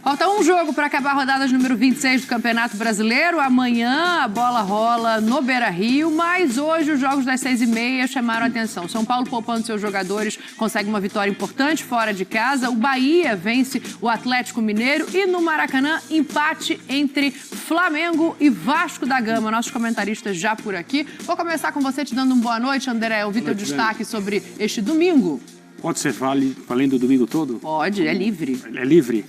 Falta um jogo para acabar a rodada número 26 do Campeonato Brasileiro. Amanhã a bola rola no Beira-Rio, mas hoje os jogos das 6h30 chamaram a atenção. São Paulo, poupando seus jogadores, consegue uma vitória importante fora de casa. O Bahia vence o Atlético Mineiro e no Maracanã, empate entre Flamengo e Vasco da Gama. Nossos comentaristas já por aqui. Vou começar com você te dando uma boa noite, André. Ouvir teu destaque sobre este domingo. Pode ser valendo o domingo todo? Pode, é livre. É livre?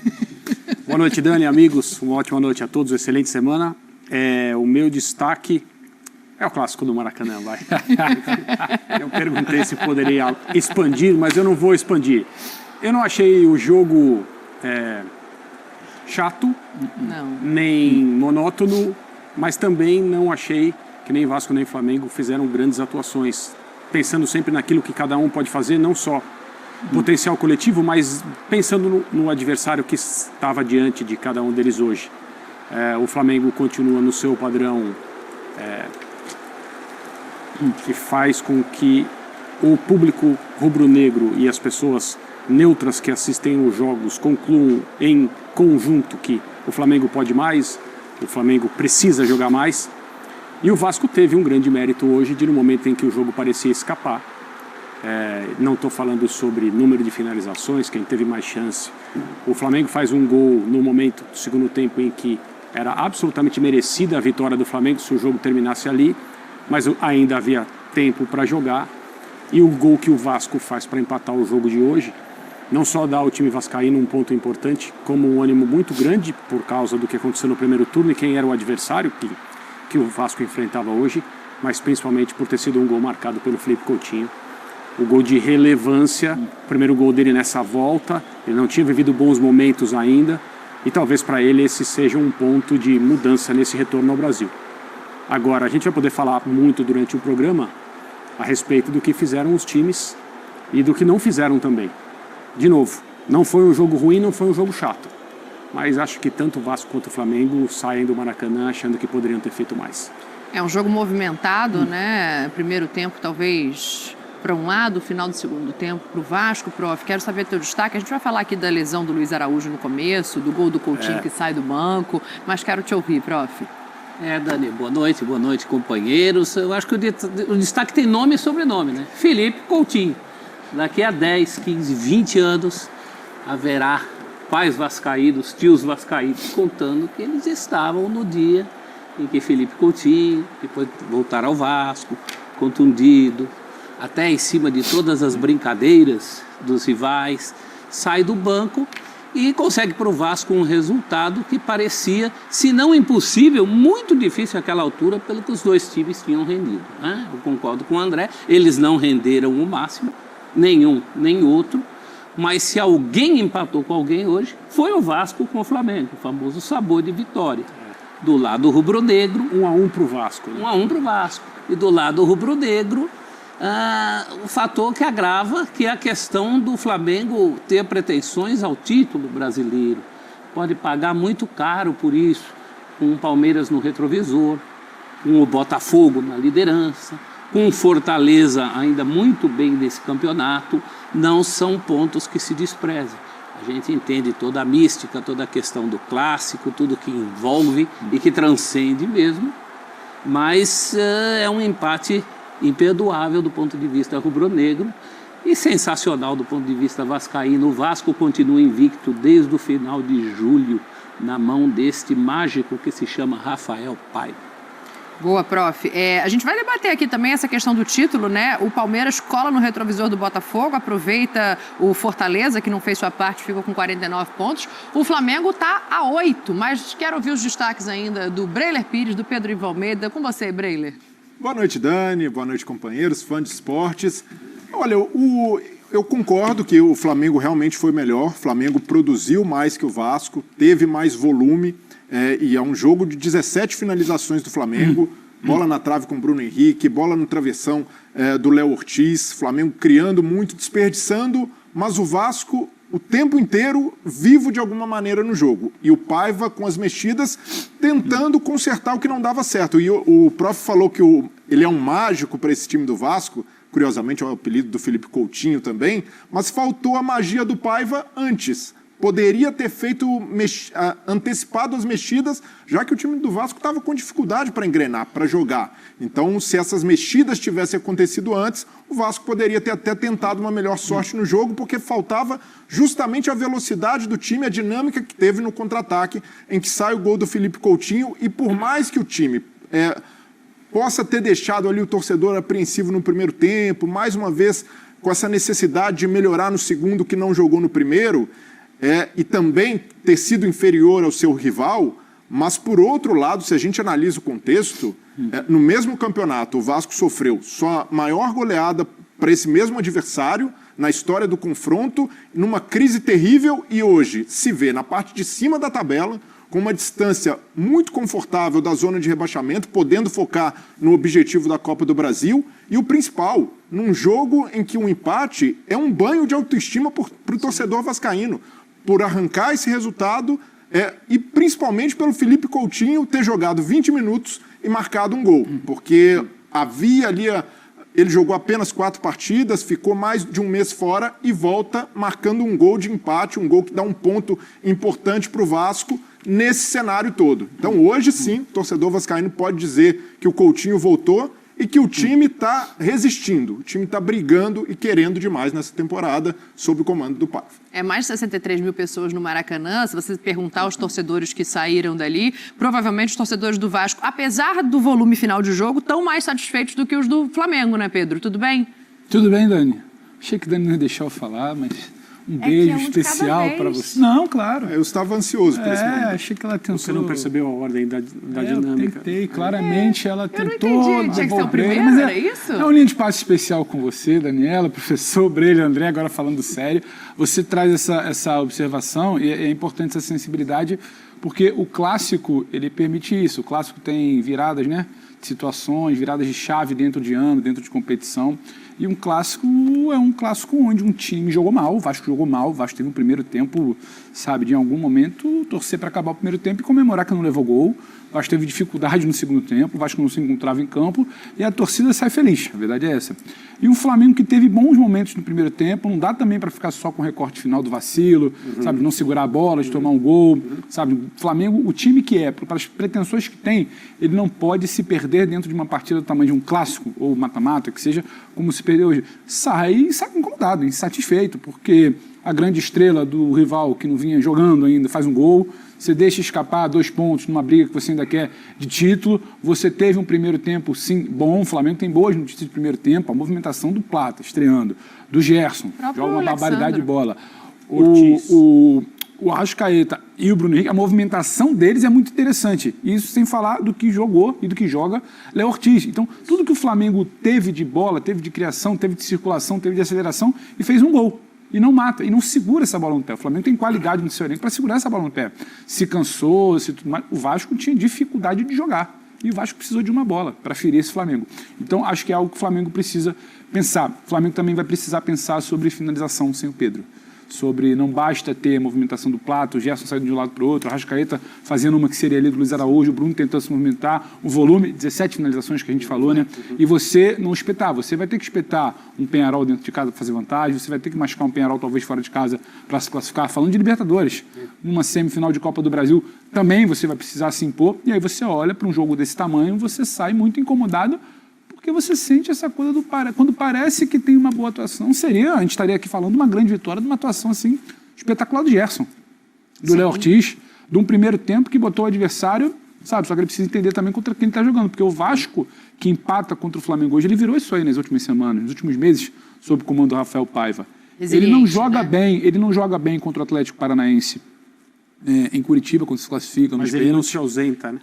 Boa noite, Dani, amigos. Uma ótima noite a todos, excelente semana. O meu destaque é o clássico do Maracanã, vai. Eu perguntei se poderia expandir, mas eu não vou expandir. Eu não achei o jogo chato, nem monótono, mas também não achei que nem Vasco nem Flamengo fizeram grandes atuações, pensando sempre naquilo que cada um pode fazer, não só potencial coletivo, mas pensando no adversário que estava diante de cada um deles hoje. O Flamengo continua no seu padrão que faz com que o público rubro-negro e as pessoas neutras que assistem os jogos concluam em conjunto que o Flamengo pode mais, o Flamengo precisa jogar mais. E o Vasco teve um grande mérito hoje de, no momento em que o jogo parecia escapar, não estou falando sobre número de finalizações, quem teve mais chance. O Flamengo faz um gol no momento do segundo tempo em que era absolutamente merecida a vitória do Flamengo se o jogo terminasse ali, mas ainda havia tempo para jogar. E o gol que o Vasco faz para empatar o jogo de hoje, não só dá ao time vascaíno um ponto importante, como um ânimo muito grande por causa do que aconteceu no primeiro turno e quem era o adversário que o Vasco enfrentava hoje, mas principalmente por ter sido um gol marcado pelo Felipe Coutinho. O gol de relevância, o primeiro gol dele nessa volta, ele não tinha vivido bons momentos ainda, e talvez para ele esse seja um ponto de mudança nesse retorno ao Brasil. Agora, a gente vai poder falar muito durante o programa a respeito do que fizeram os times e do que não fizeram também. De novo, não foi um jogo ruim, não foi um jogo chato, mas acho que tanto o Vasco quanto o Flamengo saem do Maracanã achando que poderiam ter feito mais. É um jogo movimentado, né? Primeiro tempo talvez para um lado, final do segundo tempo para o Vasco. Prof, quero saber teu destaque. A gente vai falar aqui da lesão do Luiz Araújo no começo, do gol do Coutinho que sai do banco, mas quero te ouvir, prof. Dani, boa noite, companheiros. Eu acho que o destaque tem nome e sobrenome, né? Felipe Coutinho. Daqui a 10, 15, 20 anos haverá pais vascaínos, tios vascaínos contando que eles estavam no dia em que Felipe Coutinho, depois de voltar ao Vasco, contundido, até em cima de todas as brincadeiras dos rivais, sai do banco e consegue para o Vasco um resultado que parecia, se não impossível, muito difícil àquela altura, pelo que os dois times tinham rendido, né? Eu concordo com o André, eles não renderam o máximo, nenhum nem outro, mas se alguém empatou com alguém hoje, foi o Vasco com o Flamengo, o famoso sabor de vitória. Do lado rubro-negro... 1-1 para o Vasco. Né? 1-1 para o Vasco. E do lado rubro-negro, o fator que agrava, que é a questão do Flamengo ter pretensões ao título brasileiro. Pode pagar muito caro por isso, com o Palmeiras no retrovisor, com o Botafogo na liderança, com o Fortaleza ainda muito bem nesse campeonato. Não são pontos que se desprezam. A gente entende toda a mística, toda a questão do clássico, tudo que envolve e que transcende mesmo, mas é um empate imperdoável do ponto de vista rubro-negro e sensacional do ponto de vista vascaíno. O Vasco continua invicto desde o final de julho na mão deste mágico que se chama Rafael Paiva. Boa, prof. A gente vai debater aqui também essa questão do título, né? O Palmeiras cola no retrovisor do Botafogo, aproveita o Fortaleza, que não fez sua parte, ficou com 49 pontos. O Flamengo está a 8, mas quero ouvir os destaques ainda do Breiler Pires, do Pedro Ivo Almeida. Com você, Breiler. Boa noite, Dani. Boa noite, companheiros, fãs de esportes. Olha, eu concordo que o Flamengo realmente foi melhor. O Flamengo produziu mais que o Vasco, teve mais volume. E é um jogo de 17 finalizações do Flamengo, bola na trave com o Bruno Henrique, bola no travessão do Léo Ortiz, Flamengo criando muito, desperdiçando, mas o Vasco o tempo inteiro vivo de alguma maneira no jogo. E o Paiva com as mexidas tentando consertar o que não dava certo. E o prof falou que ele é um mágico para esse time do Vasco, curiosamente é o apelido do Felipe Coutinho também, mas faltou a magia do Paiva antes. poderia ter feito antecipado as mexidas, já que o time do Vasco estava com dificuldade para engrenar, para jogar. Então, se essas mexidas tivessem acontecido antes, o Vasco poderia ter até tentado uma melhor sorte no jogo, porque faltava justamente a velocidade do time, a dinâmica que teve no contra-ataque, em que sai o gol do Felipe Coutinho, e por mais que o time possa ter deixado ali o torcedor apreensivo no primeiro tempo, mais uma vez com essa necessidade de melhorar no segundo que não jogou no primeiro, e também ter sido inferior ao seu rival, mas por outro lado, se a gente analisa o contexto, no mesmo campeonato o Vasco sofreu sua maior goleada para esse mesmo adversário na história do confronto, numa crise terrível, e hoje se vê na parte de cima da tabela, com uma distância muito confortável da zona de rebaixamento, podendo focar no objetivo da Copa do Brasil, e o principal, num jogo em que um empate é um banho de autoestima para o torcedor vascaíno, por arrancar esse resultado, e principalmente pelo Felipe Coutinho ter jogado 20 minutos e marcado um gol, porque havia ali... Ele jogou apenas 4 partidas, ficou mais de um mês fora e volta marcando um gol de empate, um gol que dá um ponto importante para o Vasco nesse cenário todo. Então, hoje sim, o torcedor vascaíno pode dizer que o Coutinho voltou e que o time está resistindo, o time está brigando e querendo demais nessa temporada sob o comando do Paiva. É mais de 63 mil pessoas no Maracanã. Se você perguntar aos torcedores que saíram dali, provavelmente os torcedores do Vasco, apesar do volume final de jogo, estão mais satisfeitos do que os do Flamengo, né, Pedro? Tudo bem? Tudo bem, Dani. Achei que a Dani não ia deixar eu falar, mas um beijo especial para você. Não, claro. Eu estava ansioso por esse momento. Achei que ela tentou... Você não percebeu a ordem da dinâmica? Eu tentei, claramente ela tentou não entendi. Tinha que ser o primeiro, mas era isso? É um linha de passe especial com você, Daniela, professor Breilha, André, agora falando sério. Você traz essa observação e é importante essa sensibilidade, porque o clássico, ele permite isso. O clássico tem viradas, né? Situações, viradas de chave dentro de ano, dentro de competição. E um clássico é um clássico onde um time jogou mal, o Vasco jogou mal, o Vasco teve um primeiro tempo, sabe, de em algum momento torcer para acabar o primeiro tempo e comemorar que não levou gol. O Vasco teve dificuldade no segundo tempo, o Vasco não se encontrava em campo e a torcida sai feliz, a verdade é essa. E um Flamengo que teve bons momentos no primeiro tempo, não dá também para ficar só com o recorte final do vacilo, sabe, não segurar a bola, de tomar um gol, sabe. O Flamengo, o time que é, para as pretensões que tem, ele não pode se perder dentro de uma partida do tamanho de um clássico ou mata-mata, que seja como se perdeu hoje. Sai incomodado, insatisfeito, porque a grande estrela do rival que não vinha jogando ainda faz um gol, você deixa escapar 2 pontos numa briga que você ainda quer de título, você teve um primeiro tempo, sim, bom, o Flamengo tem boas notícias de primeiro tempo, a movimentação do Plata, estreando, do Gerson, joga uma barbaridade de bola. O Arrascaeta e o Bruno Henrique, a movimentação deles é muito interessante. Isso sem falar do que jogou e do que joga Léo Ortiz. Então, tudo que o Flamengo teve de bola, teve de criação, teve de circulação, teve de aceleração e fez um gol. E não mata, e não segura essa bola no pé. O Flamengo tem qualidade no seu elenco para segurar essa bola no pé. Se cansou, tudo mais. O Vasco tinha dificuldade de jogar. E o Vasco precisou de uma bola para ferir esse Flamengo. Então, acho que é algo que o Flamengo precisa pensar. O Flamengo também vai precisar pensar sobre finalização sem o Pedro. Sobre não basta ter a movimentação do Plata, o Gerson saindo de um lado para o outro, a Arrascaeta fazendo uma que seria ali do Luiz Araújo, o Bruno tentando se movimentar, o volume, 17 finalizações que a gente falou, né? E você não espetar, você vai ter que espetar um Penharol dentro de casa para fazer vantagem, você vai ter que machucar um Penharol talvez fora de casa para se classificar, falando de Libertadores. Numa semifinal de Copa do Brasil também você vai precisar se impor, e aí você olha para um jogo desse tamanho, você sai muito incomodado, porque você sente essa coisa quando parece que tem uma boa atuação, a gente estaria aqui falando de uma grande vitória, de uma atuação assim espetacular do Gerson, do Léo Ortiz, de um primeiro tempo que botou o adversário, sabe, só que ele precisa entender também contra quem ele está jogando, porque o Vasco, que empata contra o Flamengo hoje, ele virou isso aí nas últimas semanas, nos últimos meses, sob o comando do Rafael Paiva. Ele não joga bem, ele não joga bem contra o Atlético Paranaense. Em Curitiba, quando se classifica. Mas ele não se ausenta, né?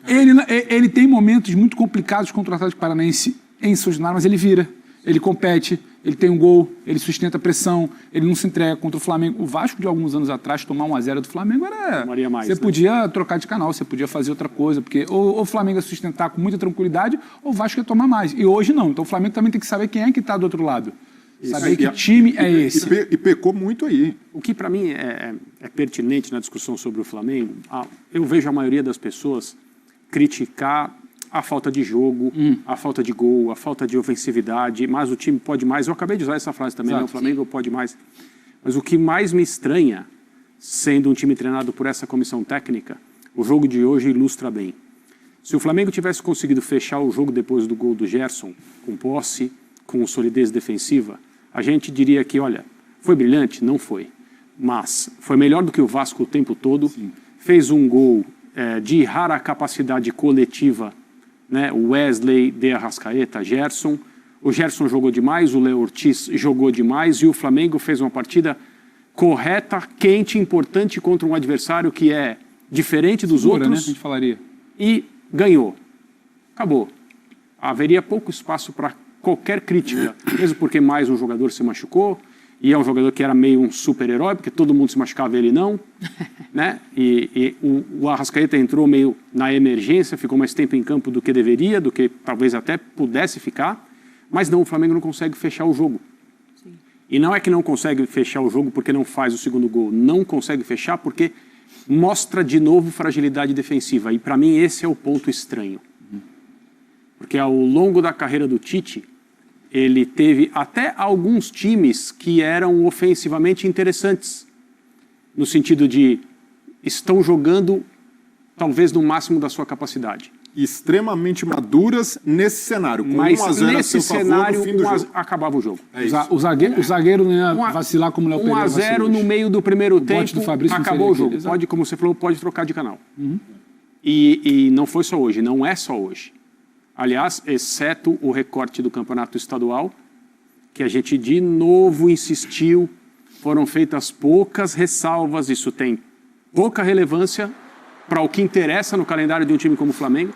Ele tem momentos muito complicados contra o Atlético Paranaense em São Januário, mas ele vira, ele compete, ele tem um gol, ele sustenta a pressão, ele não se entrega contra o Flamengo. O Vasco, de alguns anos atrás, tomar 1-0 do Flamengo era... Você podia trocar de canal, você podia fazer outra coisa, porque ou o Flamengo ia sustentar com muita tranquilidade, ou o Vasco ia tomar mais. E hoje não. Então o Flamengo também tem que saber quem é que está do outro lado. Saber que time é esse. E pecou muito aí. O que para mim é pertinente na discussão sobre o Flamengo, eu vejo a maioria das pessoas criticar a falta de jogo, a falta de gol, a falta de ofensividade, mas o time pode mais. Eu acabei de usar essa frase também, né? O Flamengo pode mais. Mas o que mais me estranha sendo um time treinado por essa comissão técnica, o jogo de hoje ilustra bem. Se o Flamengo tivesse conseguido fechar o jogo depois do gol do Gerson, com posse, com solidez defensiva, a gente diria que, olha, foi brilhante? Não foi. Mas foi melhor do que o Vasco o tempo todo. Sim. Fez um gol de rara capacidade coletiva, né? O Wesley, De Arrascaeta, Gerson. O Gerson jogou demais, o Léo Ortiz jogou demais e o Flamengo fez uma partida correta, quente, importante contra um adversário que é diferente dos outros. Né? A gente falaria. E ganhou. Acabou. Haveria pouco espaço para qualquer crítica, mesmo porque mais um jogador se machucou, e é um jogador que era meio um super-herói, porque todo mundo se machucava e ele não. Né? E o Arrascaeta entrou meio na emergência, ficou mais tempo em campo do que deveria, do que talvez até pudesse ficar, mas não, o Flamengo não consegue fechar o jogo. Sim. E não é que não consegue fechar o jogo porque não faz o segundo gol, não consegue fechar porque mostra de novo fragilidade defensiva. E para mim esse é o ponto estranho. Porque ao longo da carreira do Tite, ele teve até alguns times que eram ofensivamente interessantes. No sentido de estão jogando talvez no máximo da sua capacidade. Extremamente maduras nesse cenário. Com mas 1 a 0 nesse a seu cenário favor, no fim do jogo. Acabava o jogo. O zagueiro não ia vacilar como o Léo Pereira 1-0 no meio do primeiro tempo, do Fabrício acabou o jogo. Pode, como você falou, pode trocar de canal. E não foi só hoje, não é só hoje. Aliás, exceto o recorte do campeonato estadual, que a gente de novo insistiu, foram feitas poucas ressalvas, isso tem pouca relevância para o que interessa no calendário de um time como o Flamengo,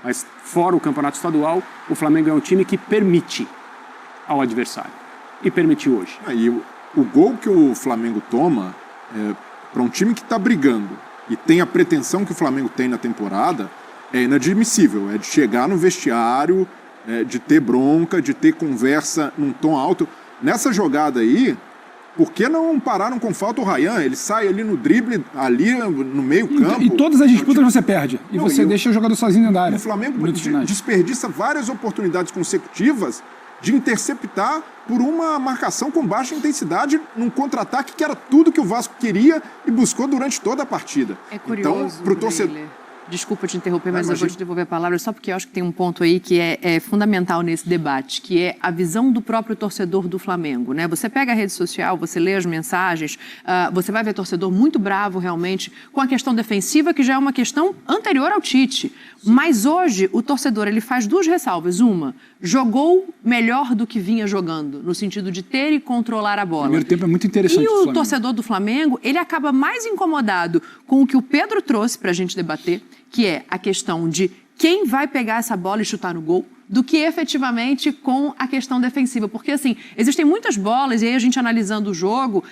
mas fora o campeonato estadual, o Flamengo é um time que permite ao adversário, e permitiu hoje. E o gol que o Flamengo toma, para um time que está brigando e tem a pretensão que o Flamengo tem na temporada, é inadmissível, é de chegar no vestiário, de ter bronca, de ter conversa num tom alto. Nessa jogada aí, por que não pararam com falta o Ryan? Ele sai ali no drible, ali no meio campo. E todas as disputas você perde. E você deixa o jogador sozinho dentro da área. O Flamengo desperdiça várias oportunidades consecutivas de interceptar por uma marcação com baixa intensidade num contra-ataque que era tudo que o Vasco queria e buscou durante toda a partida. É curioso, então, pro torcedor... Desculpa te interromper, mas eu vou te devolver a palavra só porque eu acho que tem um ponto aí que é fundamental nesse debate, que é a visão do próprio torcedor do Flamengo, né? Você pega a rede social, você lê as mensagens, você vai ver torcedor muito bravo realmente com a questão defensiva, que já é uma questão anterior ao Tite. Mas hoje o torcedor ele faz 2 ressalvas. Uma, jogou melhor do que vinha jogando, no sentido de ter e controlar a bola. O primeiro tempo é muito interessante. E o torcedor do Flamengo, ele acaba mais incomodado com o que o Pedro trouxe para a gente debater, que é a questão de quem vai pegar essa bola e chutar no gol, do que efetivamente com a questão defensiva. Porque, assim, existem muitas bolas, e aí a gente analisando o jogo,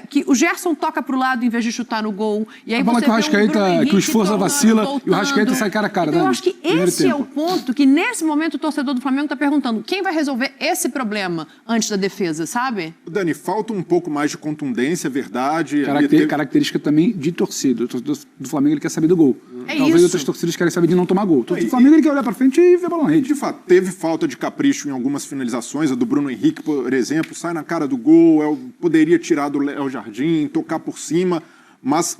que o Gerson toca para o lado em vez de chutar no gol. E aí a bola você que o Arrascaeta, que o esforço vacila, voltando. E o Arrascaeta sai cara a cara. Então, eu acho que esse é o ponto que, nesse momento, o torcedor do Flamengo está perguntando quem vai resolver esse problema antes da defesa, sabe? Dani, falta um pouco mais de contundência, verdade. Característica também de torcida. O torcedor do Flamengo ele quer saber do gol. Talvez isso. Outras torcidas querem saber de não tomar gol. O torcedor do Flamengo ele quer olhar para frente e ver a bola na rede. De fato, teve falta de capricho em algumas finalizações. A do Bruno Henrique, por exemplo, sai na cara do gol, poderia tirar do Léo Jardim, tocar por cima, mas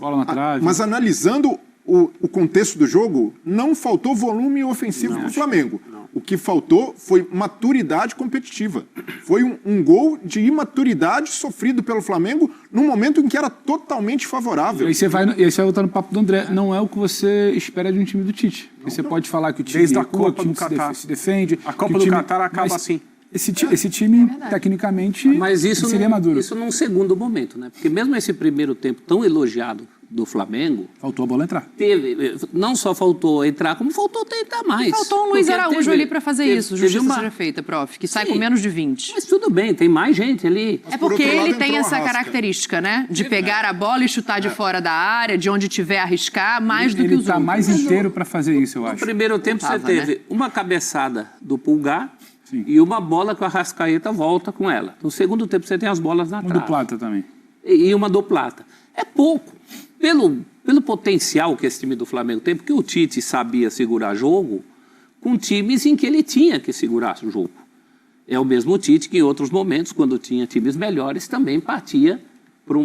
analisando o contexto do jogo, não faltou volume ofensivo para o Flamengo. O que faltou foi maturidade competitiva. Foi um gol de imaturidade sofrido pelo Flamengo num momento em que era totalmente favorável. E aí você vai voltar no papo do André. Não é o que você espera de um time do Tite. Você pode falar que o time desde a Copa do Catar se defende. A Copa do Catar acaba assim. Esse time, tecnicamente, mas isso seria maduro. Isso num segundo momento, né? Porque mesmo esse primeiro tempo tão elogiado do Flamengo... Faltou a bola entrar. Não só faltou entrar, como faltou tentar mais. Faltou um Luiz Araújo ali para fazer isso, justiça seja feita, prof, que sai com menos de 20. Mas tudo bem, tem mais gente ali. É porque ele tem essa característica, né? De pegar a bola e chutar de fora da área, de onde tiver arriscar, mais do que os outros. Ele está mais inteiro para fazer isso, eu acho. No primeiro tempo você teve uma cabeçada do Pulgar, e uma bola que o Arrascaeta volta com ela. No segundo tempo você tem as bolas na trave. Uma do Plata também. E uma do Plata. É pouco. Pelo potencial que esse time do Flamengo tem, porque o Tite sabia segurar jogo com times em que ele tinha que segurar o jogo. É o mesmo Tite que em outros momentos, quando tinha times melhores, também partia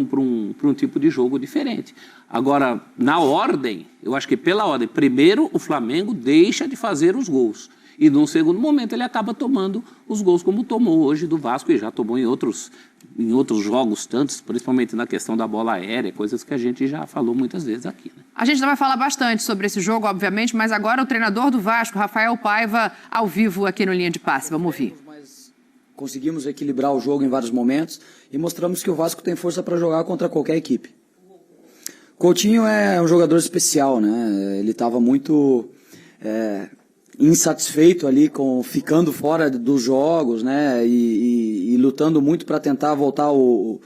para um tipo de jogo diferente. Agora, na ordem, eu acho que pela ordem, primeiro o Flamengo deixa de fazer os gols. E num segundo momento ele acaba tomando os gols como tomou hoje do Vasco e já tomou em outros jogos tantos, principalmente na questão da bola aérea, coisas que a gente já falou muitas vezes aqui. Né? A gente ainda vai falar bastante sobre esse jogo, obviamente, mas agora o treinador do Vasco, Rafael Paiva, ao vivo aqui no Linha de Passe. Vamos ouvir. Conseguimos equilibrar o jogo em vários momentos e mostramos que o Vasco tem força para jogar contra qualquer equipe. Coutinho é um jogador especial, né? Ele estava muito insatisfeito ali ficando fora dos jogos, né? E lutando muito para tentar voltar o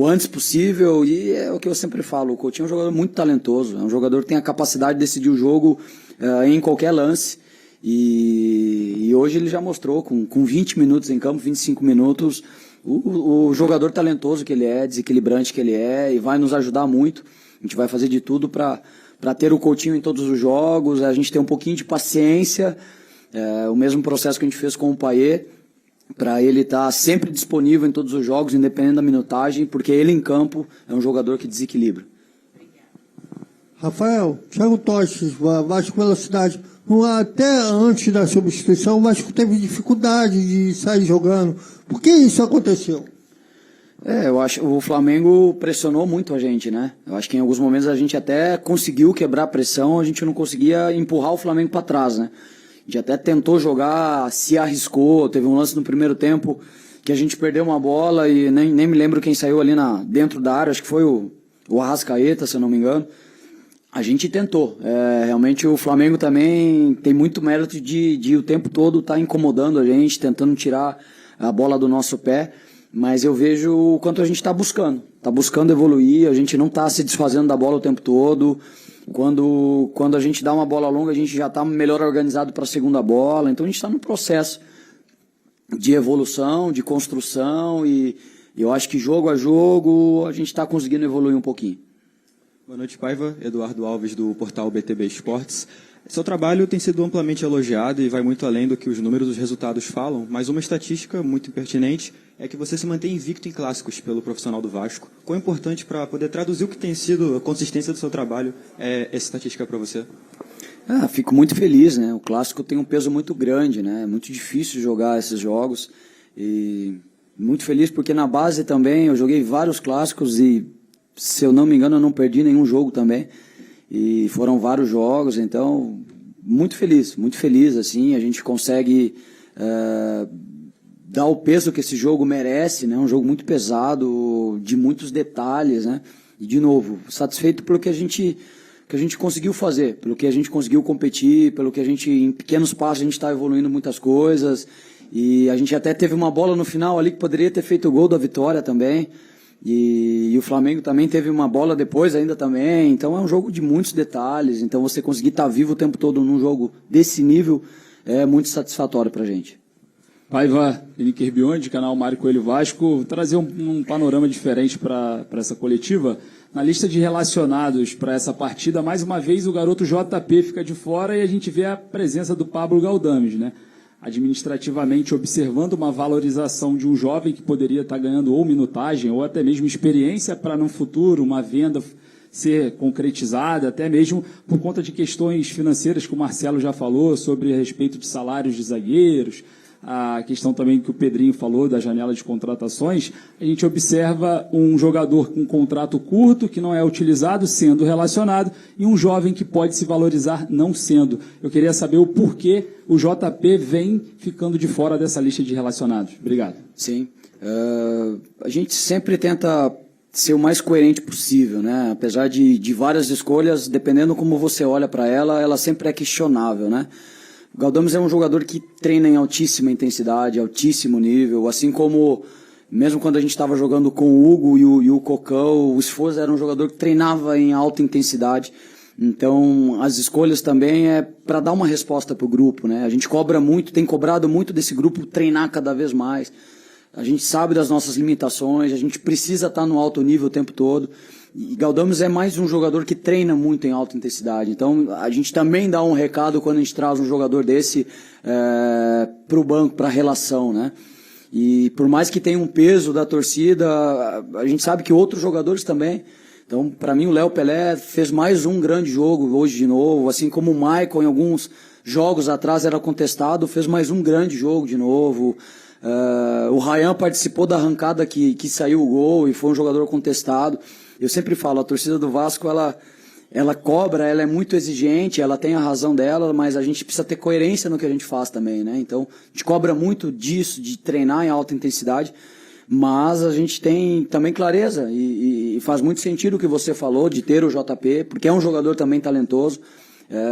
antes possível. E é o que eu sempre falo, o Coutinho é um jogador muito talentoso, é um jogador que tem a capacidade de decidir o jogo em qualquer lance. E hoje ele já mostrou, com 20 minutos em campo, 25 minutos, o jogador talentoso que ele é, desequilibrante que ele é, e vai nos ajudar muito. A gente vai fazer de tudo para ter o Coutinho em todos os jogos, a gente tem um pouquinho de paciência, o mesmo processo que a gente fez com o Payet, para ele estar sempre disponível em todos os jogos, independente da minutagem, porque ele em campo é um jogador que desequilibra. Rafael, Thiago Toches, Vasco Velocidade. Até antes da substituição, o Vasco teve dificuldade de sair jogando. Por que isso aconteceu? Eu acho que o Flamengo pressionou muito a gente, né? Eu acho que em alguns momentos a gente até conseguiu quebrar a pressão, a gente não conseguia empurrar o Flamengo para trás, né? A gente até tentou jogar, se arriscou, teve um lance no primeiro tempo que a gente perdeu uma bola e nem me lembro quem saiu ali dentro da área, acho que foi o Arrascaeta, se eu não me engano. A gente tentou. Realmente o Flamengo também tem muito mérito de o tempo todo estar incomodando a gente, tentando tirar a bola do nosso pé, mas eu vejo o quanto a gente está buscando evoluir, a gente não está se desfazendo da bola o tempo todo. Quando a gente dá uma bola longa, a gente já está melhor organizado para a segunda bola, então a gente está num processo de evolução, de construção, e eu acho que jogo a jogo a gente está conseguindo evoluir um pouquinho. Boa noite, Paiva. Eduardo Alves, do portal BTB Esportes. Seu trabalho tem sido amplamente elogiado e vai muito além do que os números e os resultados falam, mas uma estatística muito pertinente é que você se mantém invicto em clássicos pelo profissional do Vasco. Quão importante para poder traduzir o que tem sido a consistência do seu trabalho essa estatística para você? Fico muito feliz, né? O clássico tem um peso muito grande, né? É muito difícil jogar esses jogos e muito feliz porque na base também eu joguei vários clássicos e, se eu não me engano, eu não perdi nenhum jogo também. E foram vários jogos, então, muito feliz, assim, a gente consegue dar o peso que esse jogo merece, né? Um jogo muito pesado, de muitos detalhes, né? E, de novo, satisfeito pelo que a gente conseguiu fazer, pelo que a gente conseguiu competir, pelo que a gente, em pequenos passos, a gente está evoluindo muitas coisas, e a gente até teve uma bola no final ali que poderia ter feito o gol da vitória também. E o Flamengo também teve uma bola depois ainda também, então é um jogo de muitos detalhes, então você conseguir estar vivo o tempo todo num jogo desse nível é muito satisfatório pra gente. Paiva, Henrique Herbionde, canal Mário Coelho Vasco, trazer um panorama diferente para essa coletiva. Na lista de relacionados para essa partida, mais uma vez o garoto JP fica de fora e a gente vê a presença do Pablo Galdames, né? Administrativamente observando uma valorização de um jovem que poderia estar ganhando ou minutagem ou até mesmo experiência para no futuro uma venda ser concretizada, até mesmo por conta de questões financeiras que o Marcelo já falou sobre a respeito de salários de zagueiros, a questão também que o Pedrinho falou da janela de contratações. A gente observa um jogador com um contrato curto, que não é utilizado, sendo relacionado, e um jovem que pode se valorizar não sendo. Eu queria saber o porquê o JP vem ficando de fora dessa lista de relacionados. Obrigado. Sim. A gente sempre tenta ser o mais coerente possível, né? Apesar de várias escolhas, dependendo como você olha para ela sempre é questionável, né? O Galdames é um jogador que treina em altíssima intensidade, altíssimo nível, assim como, mesmo quando a gente estava jogando com o Hugo e o Cocão, o Sforza era um jogador que treinava em alta intensidade. Então, as escolhas também é para dar uma resposta para o grupo, né? A gente cobra muito, tem cobrado muito desse grupo treinar cada vez mais. A gente sabe das nossas limitações, a gente precisa estar no alto nível o tempo todo. E Galdames é mais um jogador que treina muito em alta intensidade. Então, a gente também dá um recado quando a gente traz um jogador desse para o banco, para a relação, né? E por mais que tenha um peso da torcida, a gente sabe que outros jogadores também. Então, para mim, o Léo Pelé fez mais um grande jogo hoje de novo, assim como o Michael em alguns jogos atrás era contestado, fez mais um grande jogo de novo. O Ryan participou da arrancada que saiu o gol e foi um jogador contestado. Eu sempre falo, a torcida do Vasco, ela cobra, ela é muito exigente, ela tem a razão dela, mas a gente precisa ter coerência no que a gente faz também, né? Então, a gente cobra muito disso, de treinar em alta intensidade, mas a gente tem também clareza e faz muito sentido o que você falou de ter o JP, porque é um jogador também talentoso,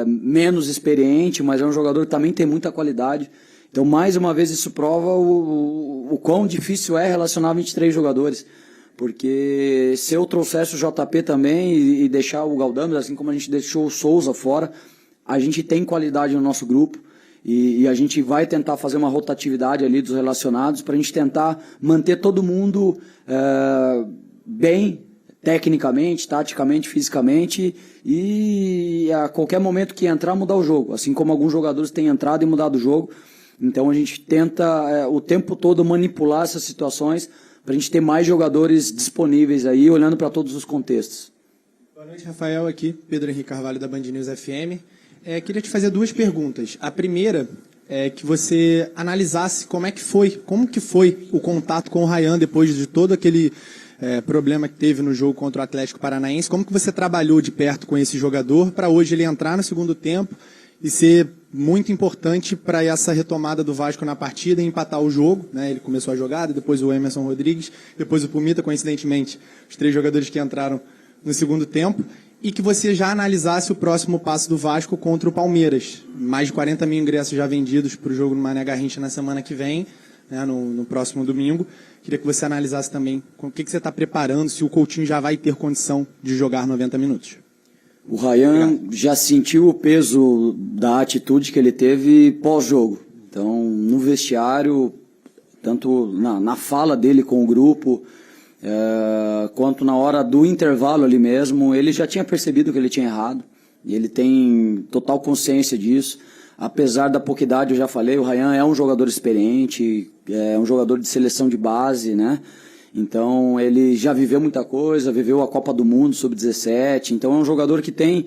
menos experiente, mas é um jogador que também tem muita qualidade. Então, mais uma vez, isso prova o quão difícil é relacionar 23 jogadores. Porque se eu trouxesse o JP também e deixar o Galdames, assim como a gente deixou o Souza fora, a gente tem qualidade no nosso grupo e a gente vai tentar fazer uma rotatividade ali dos relacionados para a gente tentar manter todo mundo bem tecnicamente, taticamente, fisicamente e a qualquer momento que entrar mudar o jogo, assim como alguns jogadores têm entrado e mudado o jogo. Então a gente tenta o tempo todo manipular essas situações para a gente ter mais jogadores disponíveis aí, olhando para todos os contextos. Boa noite, Rafael, aqui, Pedro Henrique Carvalho, da Band News FM. Queria te fazer duas perguntas. A primeira é que você analisasse como que foi o contato com o Ryan depois de todo aquele problema que teve no jogo contra o Atlético Paranaense. Como que você trabalhou de perto com esse jogador para hoje ele entrar no segundo tempo e ser muito importante para essa retomada do Vasco na partida e empatar o jogo, né? Ele começou a jogada, depois o Emerson Rodrigues, depois o Pumita, coincidentemente, os 3 jogadores que entraram no segundo tempo, e que você já analisasse o próximo passo do Vasco contra o Palmeiras. Mais de 40 mil ingressos já vendidos para o jogo no Mané Garrincha na semana que vem, né, no próximo domingo. Queria que você analisasse também o que você está preparando, se o Coutinho já vai ter condição de jogar 90 minutos. O Ryan já sentiu o peso da atitude que ele teve pós-jogo. Então, no vestiário, tanto na fala dele com o grupo, quanto na hora do intervalo ali mesmo, ele já tinha percebido que ele tinha errado. E ele tem total consciência disso. Apesar da pouca idade, eu já falei, o Ryan é um jogador experiente, é um jogador de seleção de base, né? Então, ele já viveu muita coisa, viveu a Copa do Mundo Sub-17, então é um jogador que tem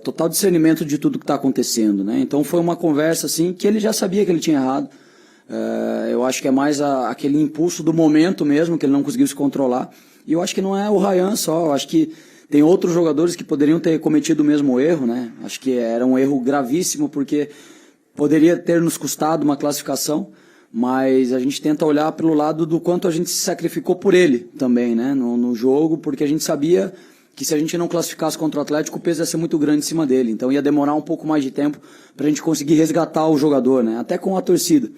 total discernimento de tudo que está acontecendo, né? Então, foi uma conversa assim que ele já sabia que ele tinha errado. Eu acho que é mais aquele impulso do momento mesmo, que ele não conseguiu se controlar. E eu acho que não é o Ryan só, eu acho que tem outros jogadores que poderiam ter cometido o mesmo erro, né? Acho que era um erro gravíssimo, porque poderia ter nos custado uma classificação, mas a gente tenta olhar pelo lado do quanto a gente se sacrificou por ele também, né, no jogo, porque a gente sabia que se a gente não classificasse contra o Atlético, o peso ia ser muito grande em cima dele, então ia demorar um pouco mais de tempo para a gente conseguir resgatar o jogador, né, até com a torcida.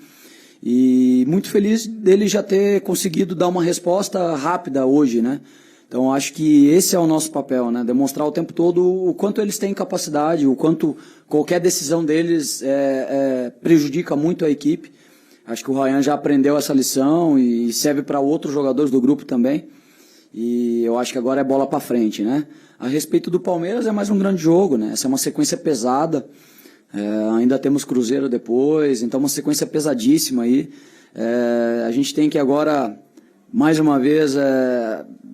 E muito feliz dele já ter conseguido dar uma resposta rápida hoje, né. Então acho que esse é o nosso papel, né, demonstrar o tempo todo o quanto eles têm capacidade, o quanto qualquer decisão deles prejudica muito a equipe. Acho que o Ryan já aprendeu essa lição e serve para outros jogadores do grupo também. E eu acho que agora é bola para frente, né? A respeito do Palmeiras, é mais um grande jogo, né? Essa é uma sequência pesada. Ainda temos Cruzeiro depois, então uma sequência pesadíssima aí. A gente tem que agora, mais uma vez,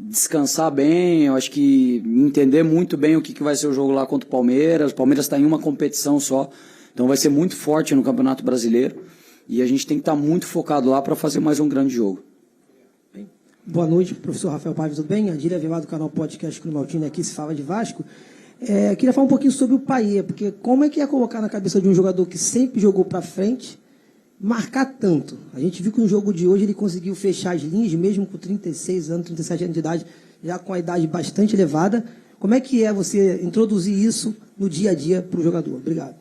descansar bem. Eu acho que entender muito bem o que vai ser o jogo lá contra o Palmeiras. O Palmeiras está em uma competição só, então vai ser muito forte no Campeonato Brasileiro. E a gente tem que estar muito focado lá para fazer mais um grande jogo. Boa noite, professor Rafael Paiva, tudo bem? Adília Vilar, do canal Podcast Clube Maltini, aqui se fala de Vasco. Queria falar um pouquinho sobre o Payet, porque como é que ia colocar na cabeça de um jogador que sempre jogou para frente, marcar tanto? A gente viu que no jogo de hoje ele conseguiu fechar as linhas, mesmo com 36 anos, 37 anos de idade, já com a idade bastante elevada. Como é que é você introduzir isso no dia a dia para o jogador? Obrigado.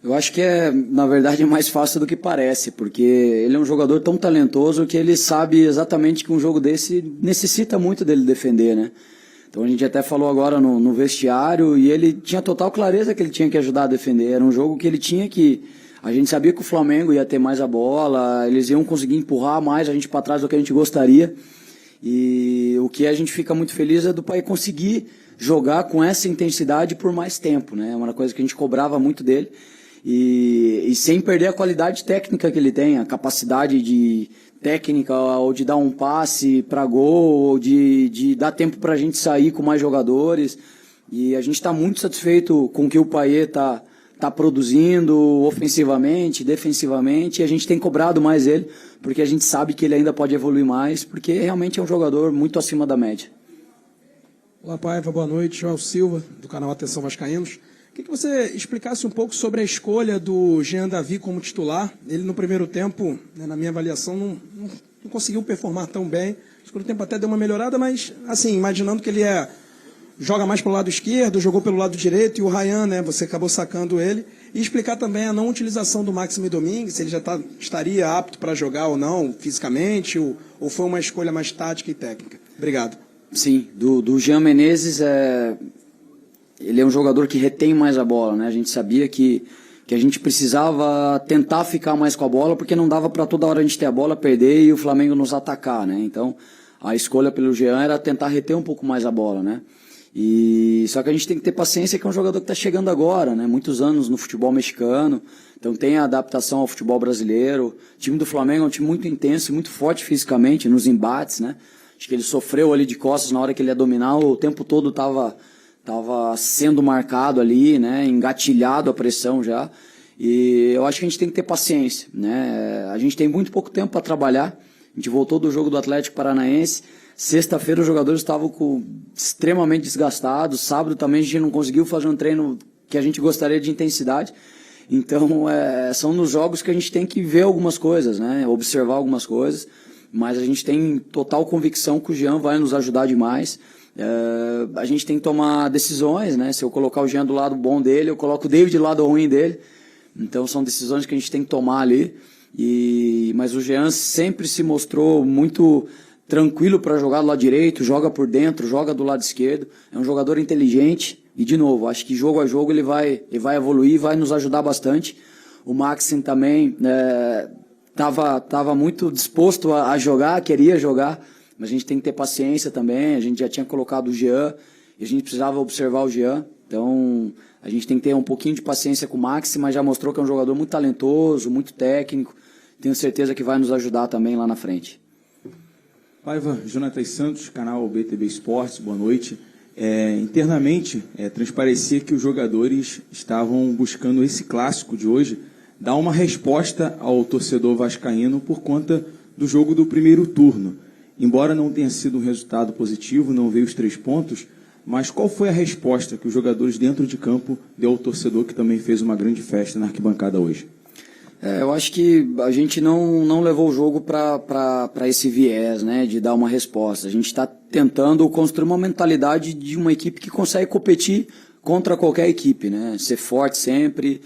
Eu acho que na verdade, mais fácil do que parece, porque ele é um jogador tão talentoso que ele sabe exatamente que um jogo desse necessita muito dele defender, né? Então a gente até falou agora no vestiário e ele tinha total clareza que ele tinha que ajudar a defender. Era um jogo que ele tinha que... A gente sabia que o Flamengo ia ter mais a bola, eles iam conseguir empurrar mais a gente para trás do que a gente gostaria. E o que a gente fica muito feliz é do Payet conseguir jogar com essa intensidade por mais tempo, né? É uma coisa que a gente cobrava muito dele. e sem perder a qualidade técnica que ele tem, a capacidade de técnica, ou de dar um passe para gol, ou de dar tempo para a gente sair com mais jogadores. E a gente está muito satisfeito com o que o Payet tá produzindo ofensivamente, defensivamente, e a gente tem cobrado mais ele, porque a gente sabe que ele ainda pode evoluir mais, porque realmente é um jogador muito acima da média. Olá, Paiva, boa noite. Joel Silva, do canal Atenção Vascaínos. Queria que você explicasse um pouco sobre a escolha do Jean Davi como titular. Ele, no primeiro tempo, né, na minha avaliação, não conseguiu performar tão bem. No segundo tempo até deu uma melhorada, mas, assim, imaginando que ele joga mais pelo lado esquerdo, jogou pelo lado direito, e o Ryan, né, você acabou sacando ele. E explicar também a não utilização do Máximo Domingues, se ele já estaria apto para jogar ou não, fisicamente, ou foi uma escolha mais tática e técnica. Obrigado. Sim, do Jean Menezes, ele é um jogador que retém mais a bola, né? A gente sabia que a gente precisava tentar ficar mais com a bola, porque não dava para toda hora a gente ter a bola, perder e o Flamengo nos atacar, né? Então, a escolha pelo Jean era tentar reter um pouco mais a bola, né? Só que a gente tem que ter paciência, que é um jogador que está chegando agora, né? Muitos anos no futebol mexicano, então tem a adaptação ao futebol brasileiro. O time do Flamengo é um time muito intenso, muito forte fisicamente, nos embates, né? Acho que ele sofreu ali de costas na hora que ele ia dominar, o tempo todo estava sendo marcado ali, né? Engatilhado a pressão já. E eu acho que a gente tem que ter paciência, né? A gente tem muito pouco tempo para trabalhar. A gente voltou do jogo do Atlético Paranaense. Sexta-feira os jogadores estavam extremamente desgastados. Sábado também a gente não conseguiu fazer um treino que a gente gostaria de intensidade. Então são nos jogos que a gente tem que ver algumas coisas, né? Observar algumas coisas. Mas a gente tem total convicção que o Jean vai nos ajudar demais. A gente tem que tomar decisões, né? Se eu colocar o Jean do lado bom dele, eu coloco o David do lado ruim dele. Então são decisões que a gente tem que tomar ali. Mas o Jean sempre se mostrou muito tranquilo para jogar do lado direito, joga por dentro, joga do lado esquerdo. É um jogador inteligente e, de novo, acho que jogo a jogo ele vai evoluir, vai nos ajudar bastante. O Maxim também estava muito disposto a jogar, queria jogar, mas a gente tem que ter paciência também. A gente já tinha colocado o Jean e a gente precisava observar o Jean. Então a gente tem que ter um pouquinho de paciência com o Maxim, mas já mostrou que é um jogador muito talentoso, muito técnico. Tenho certeza que vai nos ajudar também lá na frente. Paiva, Jonatas Santos, canal BTB Esportes, boa noite. Internamente, transparecia que os jogadores estavam buscando esse clássico de hoje, dar uma resposta ao torcedor vascaíno por conta do jogo do primeiro turno. Embora não tenha sido um resultado positivo, não veio os 3 pontos, mas qual foi a resposta que os jogadores dentro de campo deu ao torcedor, que também fez uma grande festa na arquibancada hoje? Eu acho que a gente não levou o jogo para esse viés, né, de dar uma resposta. A gente está tentando construir uma mentalidade de uma equipe que consegue competir contra qualquer equipe, né? Ser forte sempre,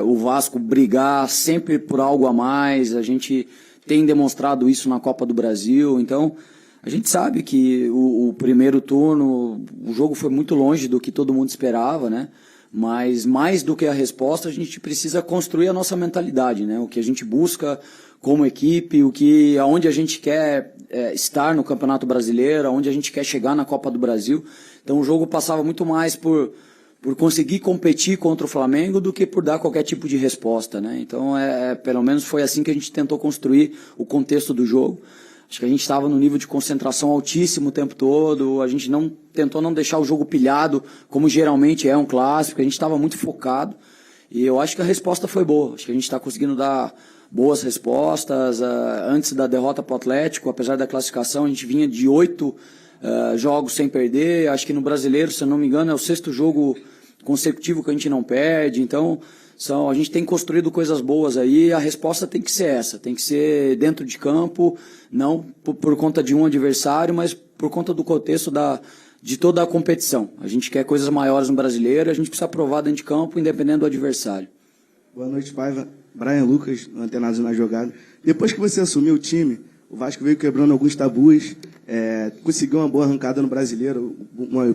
o Vasco brigar sempre por algo a mais. A gente tem demonstrado isso na Copa do Brasil. Então, a gente sabe que o primeiro turno, o jogo foi muito longe do que todo mundo esperava, né? Mas mais do que a resposta, a gente precisa construir a nossa mentalidade, né? O que a gente busca como equipe, aonde a gente quer estar no Campeonato Brasileiro, aonde a gente quer chegar na Copa do Brasil. Então o jogo passava muito mais por conseguir competir contra o Flamengo do que por dar qualquer tipo de resposta, né? Então pelo menos foi assim que a gente tentou construir o contexto do jogo. Acho que a gente estava no nível de concentração altíssimo o tempo todo, a gente tentou não deixar o jogo pilhado, como geralmente é um clássico, a gente estava muito focado, e eu acho que a resposta foi boa. Acho que a gente está conseguindo dar boas respostas. Antes da derrota para o Atlético, apesar da classificação, a gente vinha de 8 jogos sem perder. Acho que no Brasileiro, se eu não me engano, é o 6º jogo consecutivo que a gente não perde. Então, a gente tem construído coisas boas aí. A resposta tem que ser essa, tem que ser dentro de campo, não por conta de um adversário, mas por conta do contexto de toda a competição. A gente quer coisas maiores no Brasileiro, a gente precisa provar dentro de campo, independente do adversário. Boa noite, Paiva. Brian Lucas, Antenados na Jogada. Depois que você assumiu o time, o Vasco veio quebrando alguns tabus, conseguiu uma boa arrancada no Brasileiro,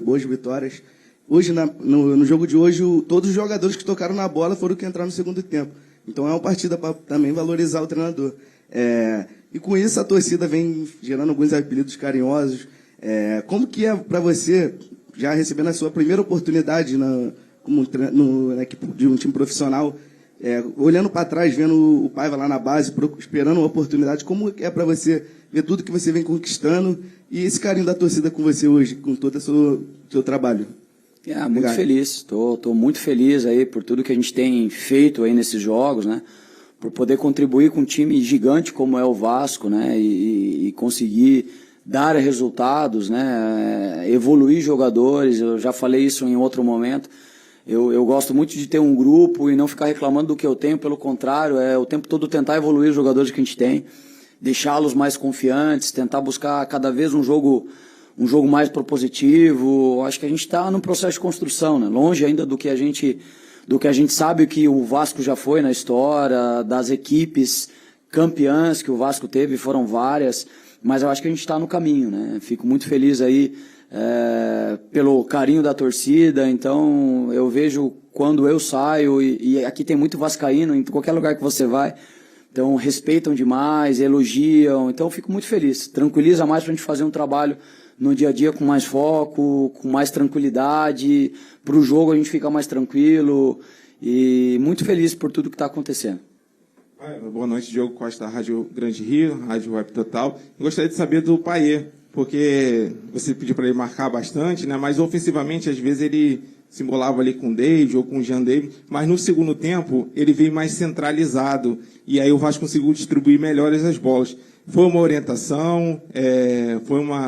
boas vitórias. Hoje, no jogo de hoje, todos os jogadores que tocaram na bola foram que entraram no segundo tempo. Então é uma partida para também valorizar o treinador. E com isso a torcida vem gerando alguns apelidos carinhosos. Como que é para você, já recebendo a sua primeira oportunidade na equipe de um time profissional, olhando para trás, vendo o Paiva lá na base, esperando uma oportunidade, como é para você ver tudo que você vem conquistando e esse carinho da torcida com você hoje, com todo o seu trabalho? Muito feliz, estou muito feliz aí por tudo que a gente tem feito aí nesses jogos, né? Por poder contribuir com um time gigante como é o Vasco, né? E conseguir dar resultados, né? Evoluir jogadores. Eu já falei isso em outro momento. Eu gosto muito de ter um grupo e não ficar reclamando do que eu tenho, pelo contrário, o tempo todo tentar evoluir os jogadores que a gente tem, deixá-los mais confiantes, tentar buscar cada vez um jogo mais propositivo. Acho que a gente está num processo de construção, né? Longe ainda do que a gente sabe que o Vasco já foi na história, das equipes campeãs que o Vasco teve, foram várias, mas eu acho que a gente está no caminho, né? Fico muito feliz aí pelo carinho da torcida. Então eu vejo quando eu saio, e aqui tem muito vascaíno em qualquer lugar que você vai, então respeitam demais, elogiam, então eu fico muito feliz, tranquiliza mais para a gente fazer um trabalho no dia a dia com mais foco, com mais tranquilidade, para o jogo a gente fica mais tranquilo e muito feliz por tudo que está acontecendo. Boa noite, Diogo Costa, da Rádio Grande Rio, Rádio Web Total. Eu gostaria de saber do Payet, porque você pediu para ele marcar bastante, né? Mas ofensivamente, às vezes, ele se embolava ali com o David ou com o Jean David, mas no segundo tempo ele veio mais centralizado e aí o Vasco conseguiu distribuir melhores as bolas. Foi uma orientação,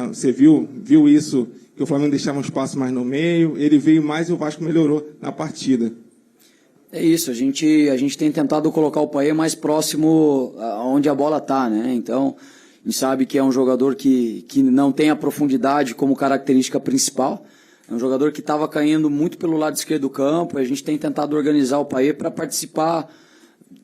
você viu isso, que o Flamengo deixava um espaço mais no meio, ele veio mais e o Vasco melhorou na partida. É isso, a gente tem tentado colocar o Payet mais próximo onde a bola está, né? Então, a gente sabe que é um jogador que não tem a profundidade como característica principal, é um jogador que estava caindo muito pelo lado esquerdo do campo, e a gente tem tentado organizar o Payet para participar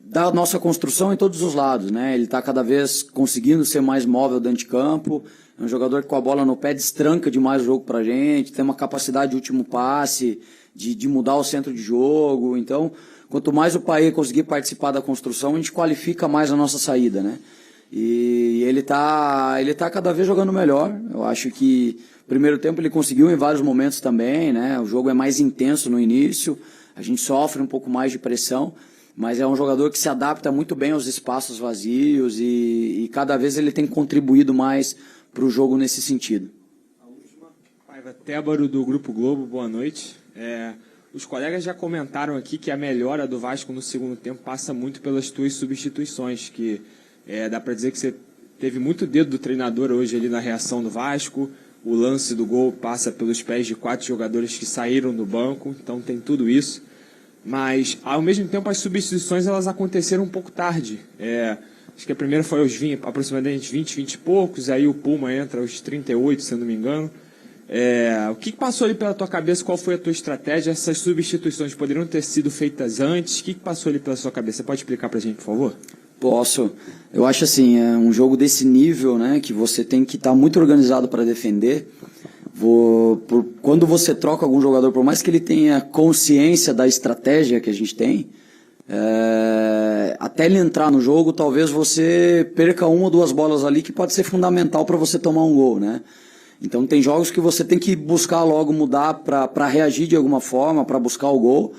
da nossa construção em todos os lados, né? Ele está cada vez conseguindo ser mais móvel dentro de campo, é um jogador que com a bola no pé destranca demais o jogo para a gente, tem uma capacidade de último passe, de mudar o centro de jogo. Então, quanto mais o Payet conseguir participar da construção, a gente qualifica mais a nossa saída, né? E ele tá cada vez jogando melhor. Eu acho que no primeiro tempo ele conseguiu em vários momentos também, né? O jogo é mais intenso no início, a gente sofre um pouco mais de pressão, mas é um jogador que se adapta muito bem aos espaços vazios e cada vez ele tem contribuído mais para o jogo nesse sentido. Paiva Tébaro, do Grupo Globo, boa noite. Os colegas já comentaram aqui que a melhora do Vasco no segundo tempo passa muito pelas tuas substituições, que dá para dizer que você teve muito dedo do treinador hoje ali na reação do Vasco, o lance do gol passa pelos pés de 4 jogadores que saíram do banco, então tem tudo isso. Mas, ao mesmo tempo, as substituições elas aconteceram um pouco tarde. Acho que a primeira foi aos aproximadamente 20 e poucos, aí o Puma entra aos 38, se eu não me engano. O que passou ali pela tua cabeça? Qual foi a tua estratégia? Essas substituições poderiam ter sido feitas antes? O que passou ali pela sua cabeça? Você pode explicar pra gente, por favor? Posso. Eu acho assim, é um jogo desse nível, né, que você tem que estar muito organizado para defender. Quando você troca algum jogador, por mais que ele tenha consciência da estratégia que a gente tem, até ele entrar no jogo, talvez você perca 1 ou 2 bolas ali que pode ser fundamental para você tomar um gol, né? Então tem jogos que você tem que buscar logo mudar para reagir de alguma forma, para buscar o gol,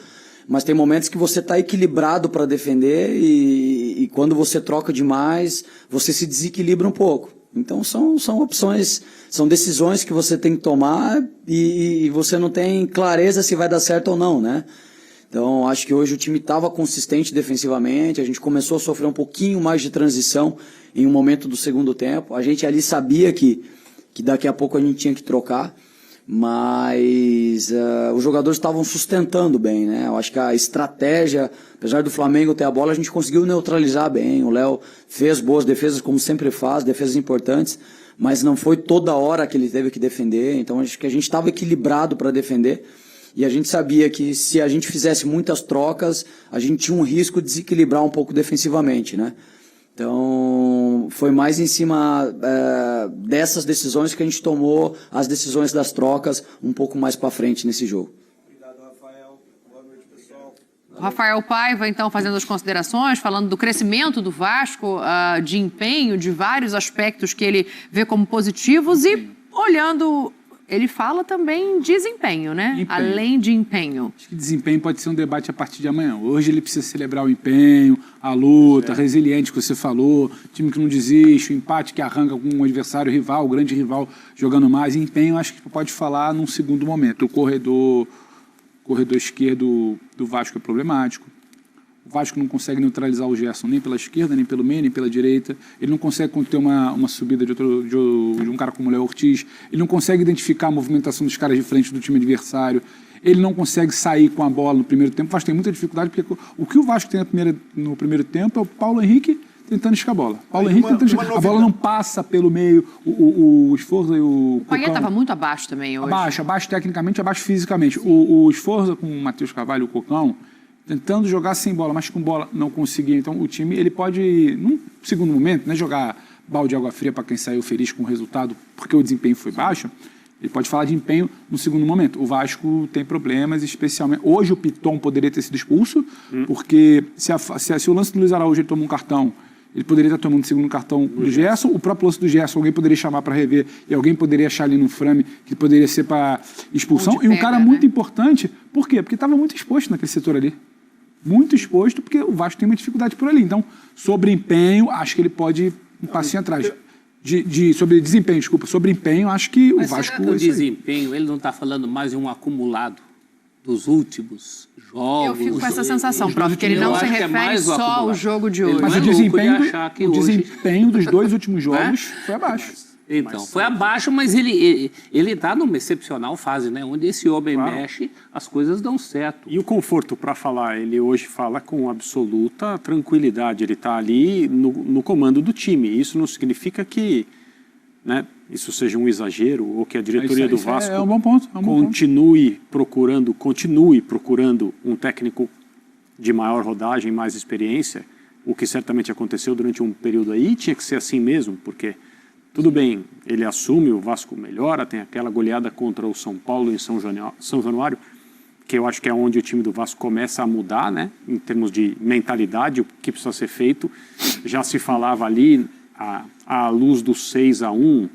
mas tem momentos que você está equilibrado para defender e quando você troca demais, você se desequilibra um pouco. Então são opções, são decisões que você tem que tomar e você não tem clareza se vai dar certo ou não, né? Então acho que hoje o time estava consistente defensivamente, a gente começou a sofrer um pouquinho mais de transição em um momento do segundo tempo, a gente ali sabia que daqui a pouco a gente tinha que trocar, mas os jogadores estavam sustentando bem, né? Eu acho que a estratégia, apesar do Flamengo ter a bola, a gente conseguiu neutralizar bem. O Léo fez boas defesas, como sempre faz, defesas importantes, mas não foi toda hora que ele teve que defender. Então acho que a gente estava equilibrado para defender e a gente sabia que se a gente fizesse muitas trocas, a gente tinha um risco de desequilibrar um pouco defensivamente, né? Então, foi mais em cima dessas decisões que a gente tomou as decisões das trocas um pouco mais para frente nesse jogo. Obrigado, Rafael. Boa noite, pessoal. Rafael Paiva, então, fazendo as considerações, falando do crescimento do Vasco, de empenho, de vários aspectos que ele vê como positivos e olhando ele fala também desempenho, né? Empenho. Além de empenho. Acho que desempenho pode ser um debate a partir de amanhã. Hoje ele precisa celebrar o empenho, a luta, resiliente que você falou, time que não desiste, o empate que arranca com um adversário rival, o grande rival jogando mais. Empenho, acho que pode falar num segundo momento. O corredor esquerdo do Vasco é problemático. O Vasco não consegue neutralizar o Gerson nem pela esquerda, nem pelo meio, nem pela direita. Ele não consegue conter uma subida de um cara como o Léo Ortiz. Ele não consegue identificar a movimentação dos caras de frente do time adversário. Ele não consegue sair com a bola no primeiro tempo. O Vasco tem muita dificuldade, porque o que o Vasco tem no primeiro tempo é o Paulo Henrique tentando escar a bola. Paulo Henrique tentando escar. A bola não passa pelo meio. O Sforza e o Payet estava muito abaixo também hoje. Abaixo tecnicamente, abaixo fisicamente. O Sforza com o Matheus Carvalho e o Cocão, tentando jogar sem bola, mas com bola não conseguia. Então o time ele pode, num segundo momento, né, jogar balde de água fria para quem saiu feliz com o resultado, porque o desempenho foi baixo. Ele pode falar de empenho no segundo momento. O Vasco tem problemas, especialmente... Hoje o Piton poderia ter sido expulso, porque se o lance do Luiz Araújo ele toma um cartão, ele poderia estar tomando o segundo cartão do Gerson. O próprio lance do Gerson, alguém poderia chamar para rever e alguém poderia achar ali no frame que poderia ser para expulsão. E um cara muito importante, por quê? Porque estava muito exposto naquele setor ali. Muito exposto, porque o Vasco tem uma dificuldade por ali. Então, sobre empenho, acho que ele pode ir um passinho atrás. Sobre desempenho, sobre empenho, acho que o Vasco... Será que o desempenho, ele não está falando mais de um acumulado dos últimos jogos? Eu fico com essa sensação, prof, que ele não se refere só ao jogo de hoje. Mas o desempenho dos dois últimos jogos foi abaixo. Então, foi abaixo, mas ele está numa excepcional fase, né? Onde esse homem mexe, as coisas dão certo. E o conforto para falar, ele hoje fala com absoluta tranquilidade. Ele está ali no comando do time. Isso não significa que, né, isso seja um exagero ou que a diretoria do Vasco é um bom ponto, continue procurando um técnico de maior rodagem, mais experiência, o que certamente aconteceu durante um período aí. Tinha que ser assim mesmo, porque... Tudo bem, ele assume, o Vasco melhora, tem aquela goleada contra o São Paulo em São Januário, que eu acho que é onde o time do Vasco começa a mudar, né, em termos de mentalidade, o que precisa ser feito. Já se falava ali, à luz do 6-1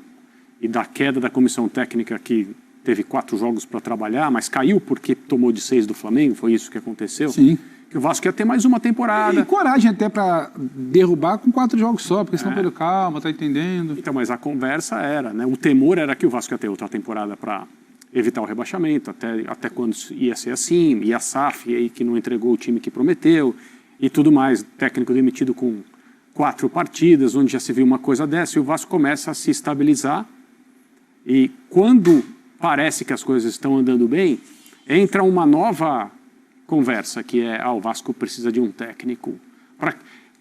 e da queda da comissão técnica, que teve 4 jogos para trabalhar, mas caiu porque tomou de 6 do Flamengo, foi isso que aconteceu? Sim. Que o Vasco ia ter mais uma temporada. E coragem até para derrubar com 4 jogos só, porque senão perdeu calma, tá entendendo. Então, mas a conversa era, né? O temor era que o Vasco ia ter outra temporada para evitar o rebaixamento, até quando ia ser assim, e a SAF aí que não entregou o time que prometeu, e tudo mais, técnico demitido com 4 partidas, onde já se viu uma coisa dessa, e o Vasco começa a se estabilizar, e quando parece que as coisas estão andando bem, entra uma nova conversa, que é, o Vasco precisa de um técnico.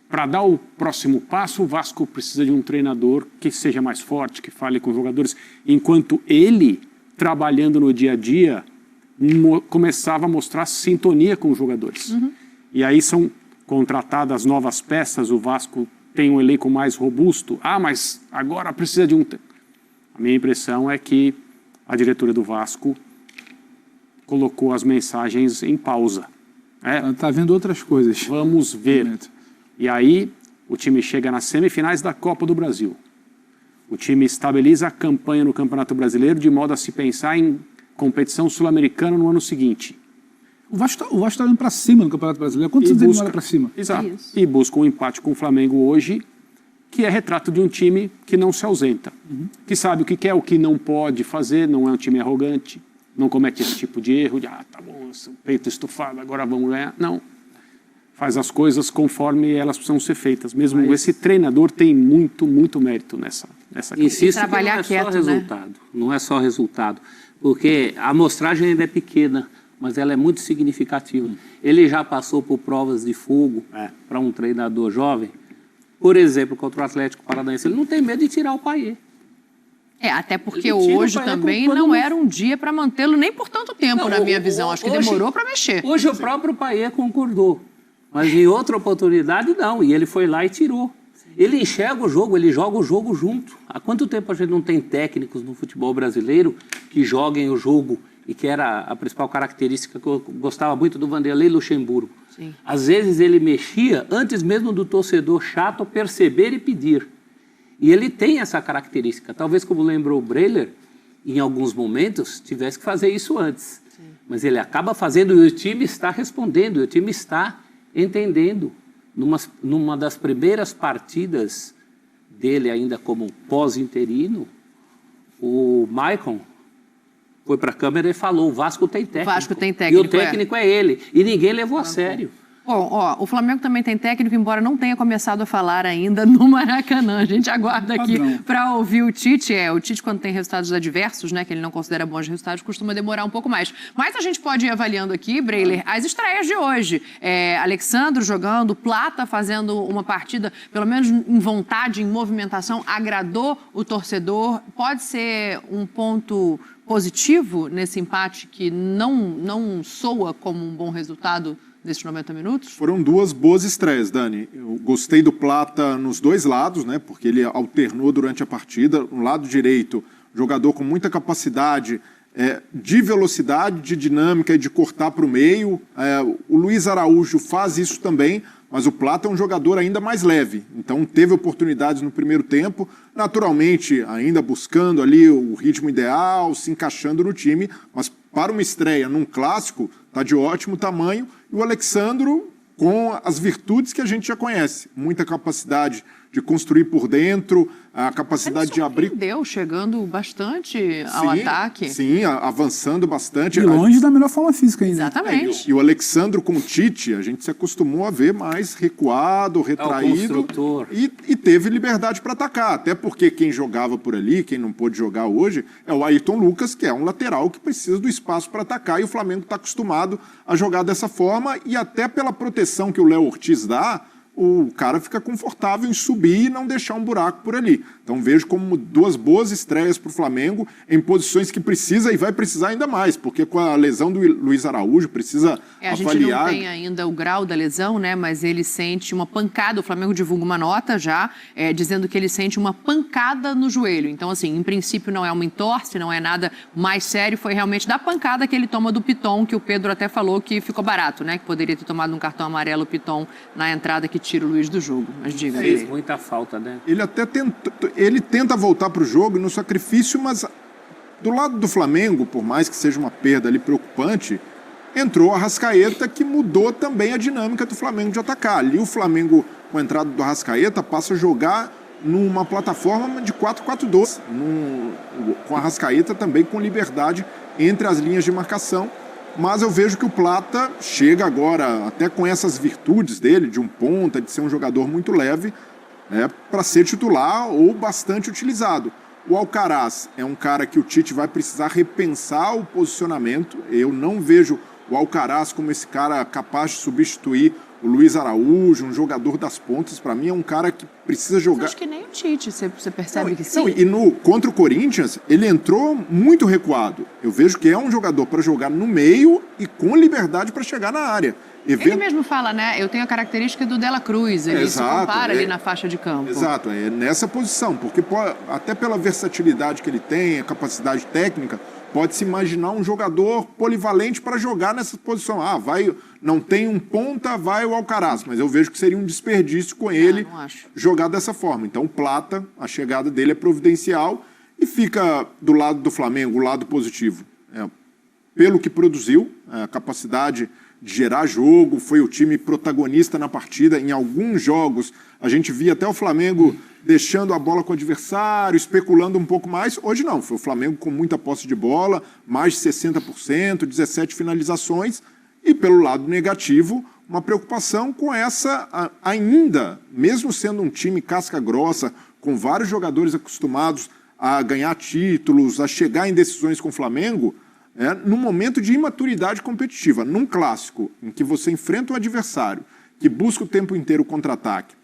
Para dar o próximo passo, o Vasco precisa de um treinador que seja mais forte, que fale com os jogadores, enquanto ele, trabalhando no dia a dia, começava a mostrar sintonia com os jogadores. E aí são contratadas novas peças, o Vasco tem um elenco mais robusto. mas agora precisa de um... A minha impressão é que a diretoria do Vasco colocou as mensagens em pausa. Está vendo outras coisas. Vamos ver. E aí o time chega nas semifinais da Copa do Brasil. O time estabiliza a campanha no Campeonato Brasileiro de modo a se pensar em competição sul-americana no ano seguinte. O Vasco está indo para cima no Campeonato Brasileiro. Quantos anos ele olha para cima? Exato. E busca um empate com o Flamengo hoje, que é retrato de um time que não se ausenta. Que sabe o que quer, o que não pode fazer, não é um time arrogante. Não comete esse tipo de erro, de, tá bom, peito estufado, agora vamos ganhar. Não. Faz as coisas conforme elas precisam ser feitas. Mesmo esse treinador tem muito, muito mérito nessa Insisto que não é só resultado. Não é só resultado. Porque a amostragem ainda é pequena, mas ela é muito significativa. Ele já passou por provas de fogo para um treinador jovem. Por exemplo, contra o Atlético Paranaense, ele não tem medo de tirar o Payet. Até porque hoje também não era um dia para mantê-lo nem por tanto tempo, na minha visão. Acho que demorou para mexer. Hoje o próprio Payet concordou. Mas em outra oportunidade, não. E ele foi lá e tirou. Ele enxerga o jogo, ele joga o jogo junto. Há quanto tempo a gente não tem técnicos no futebol brasileiro que joguem o jogo e que era a principal característica que eu gostava muito do Vanderlei Luxemburgo. Sim. Às vezes ele mexia antes mesmo do torcedor chato perceber e pedir. E ele tem essa característica. Talvez, como lembrou o Breler, em alguns momentos, tivesse que fazer isso antes. Sim. Mas ele acaba fazendo e o time está respondendo, o time está entendendo. Numa das primeiras partidas dele, ainda como pós-interino, o Maicon foi para a câmera e falou, o Vasco tem técnico. O Vasco tem técnico, e o técnico é ele. E ninguém levou a sério. Bom, ó, o Flamengo também tem técnico, embora não tenha começado a falar ainda no Maracanã. A gente aguarda aqui para ouvir o Tite. O Tite, quando tem resultados adversos, né, que ele não considera bons resultados, costuma demorar um pouco mais. Mas a gente pode ir avaliando aqui, Breiler, as estreias de hoje. Alexandro jogando, Plata fazendo uma partida, pelo menos em vontade, em movimentação, agradou o torcedor. Pode ser um ponto positivo nesse empate que não soa como um bom resultado desses 90 minutos? Foram duas boas estreias, Dani. Eu gostei do Plata nos dois lados, né? Porque ele alternou durante a partida. No lado direito, jogador com muita capacidade de velocidade, de dinâmica e de cortar para o meio. O Luiz Araújo faz isso também, mas o Plata é um jogador ainda mais leve. Então teve oportunidades no primeiro tempo, naturalmente ainda buscando ali o ritmo ideal, se encaixando no time, mas para uma estreia num clássico, está de ótimo tamanho. E o Alexandro, com as virtudes que a gente já conhece, muita capacidade de construir por dentro, a capacidade de abrir... Ele chegando bastante ao ataque. Sim, avançando bastante. E longe da melhor forma física ainda. Exatamente. E o Alexandro com o Tite, a gente se acostumou a ver mais recuado, retraído. E teve liberdade para atacar. Até porque quem jogava por ali, quem não pôde jogar hoje, é o Ayrton Lucas, que é um lateral que precisa do espaço para atacar. E o Flamengo está acostumado a jogar dessa forma. E até pela proteção que o Léo Ortiz dá, o cara fica confortável em subir e não deixar um buraco por ali. Então vejo como duas boas estreias para o Flamengo em posições que precisa e vai precisar ainda mais, porque com a lesão do Luiz Araújo precisa avaliar... A gente não tem ainda o grau da lesão, né? Mas ele sente uma pancada, o Flamengo divulga uma nota já, dizendo que ele sente uma pancada no joelho. Então, assim, em princípio não é uma entorse, não é nada mais sério, foi realmente da pancada que ele toma do Piton, que o Pedro até falou que ficou barato, né? Que poderia ter tomado um cartão amarelo o Piton na entrada que tira o Luiz do jogo. Mas diga aí. Fez muita falta, né? Ele até tenta voltar para o jogo no sacrifício, mas do lado do Flamengo, por mais que seja uma perda ali preocupante, entrou a Arrascaeta, que mudou também a dinâmica do Flamengo de atacar. Ali o Flamengo, com a entrada do Arrascaeta, passa a jogar numa plataforma de 4-4-2, com a Arrascaeta também com liberdade entre as linhas de marcação. Mas eu vejo que o Plata chega agora, até com essas virtudes dele, de um ponta, de ser um jogador muito leve, para ser titular ou bastante utilizado. O Alcaraz é um cara que o Tite vai precisar repensar o posicionamento. Eu não vejo o Alcaraz como esse cara capaz de substituir o Luiz Araújo, um jogador das pontas. Para mim é um cara que precisa jogar... Acho que nem o Tite, você percebe que sim? Contra o Corinthians, ele entrou muito recuado. Eu vejo que é um jogador para jogar no meio e com liberdade para chegar na área. Ele mesmo fala, né? Eu tenho a característica do Dela Cruz, ele se compara ali na faixa de campo. Exato, é nessa posição, porque até pela versatilidade que ele tem, a capacidade técnica, pode-se imaginar um jogador polivalente para jogar nessa posição. Não tem um ponta, vai o Alcaraz, mas eu vejo que seria um desperdício com ele jogar dessa forma. Então o Plata, a chegada dele é providencial e fica do lado do Flamengo, o lado positivo. Pelo que produziu, a capacidade de gerar jogo, foi o time protagonista na partida. Em alguns jogos, a gente via até o Flamengo deixando a bola com o adversário, especulando um pouco mais. Hoje não, foi o Flamengo com muita posse de bola, mais de 60%, 17 finalizações. E pelo lado negativo, uma preocupação com essa ainda, mesmo sendo um time casca grossa, com vários jogadores acostumados a ganhar títulos, a chegar em decisões com o Flamengo, num momento de imaturidade competitiva, num clássico, em que você enfrenta um adversário que busca o tempo inteiro o contra-ataque.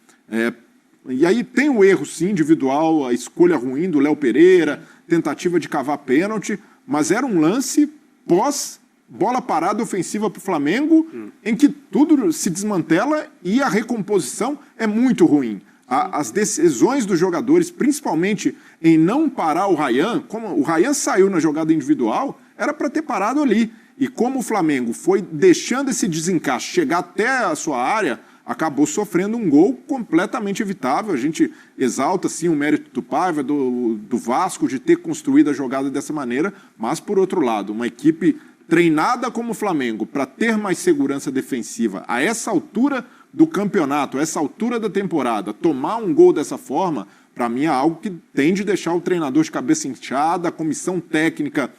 E aí tem o erro, sim, individual, a escolha ruim do Léo Pereira, tentativa de cavar pênalti, mas era um lance pós-bola parada ofensiva para o Flamengo, em que tudo se desmantela e a recomposição é muito ruim. As decisões dos jogadores, principalmente em não parar o Ryan, como o Ryan saiu na jogada individual, era para ter parado ali. E como o Flamengo foi deixando esse desencaixe chegar até a sua área, acabou sofrendo um gol completamente evitável. A gente exalta, sim, o mérito do Paiva, do Vasco, de ter construído a jogada dessa maneira, mas, por outro lado, uma equipe treinada como o Flamengo para ter mais segurança defensiva a essa altura do campeonato, a essa altura da temporada, tomar um gol dessa forma, para mim é algo que tem de deixar o treinador de cabeça inchada, a comissão técnica,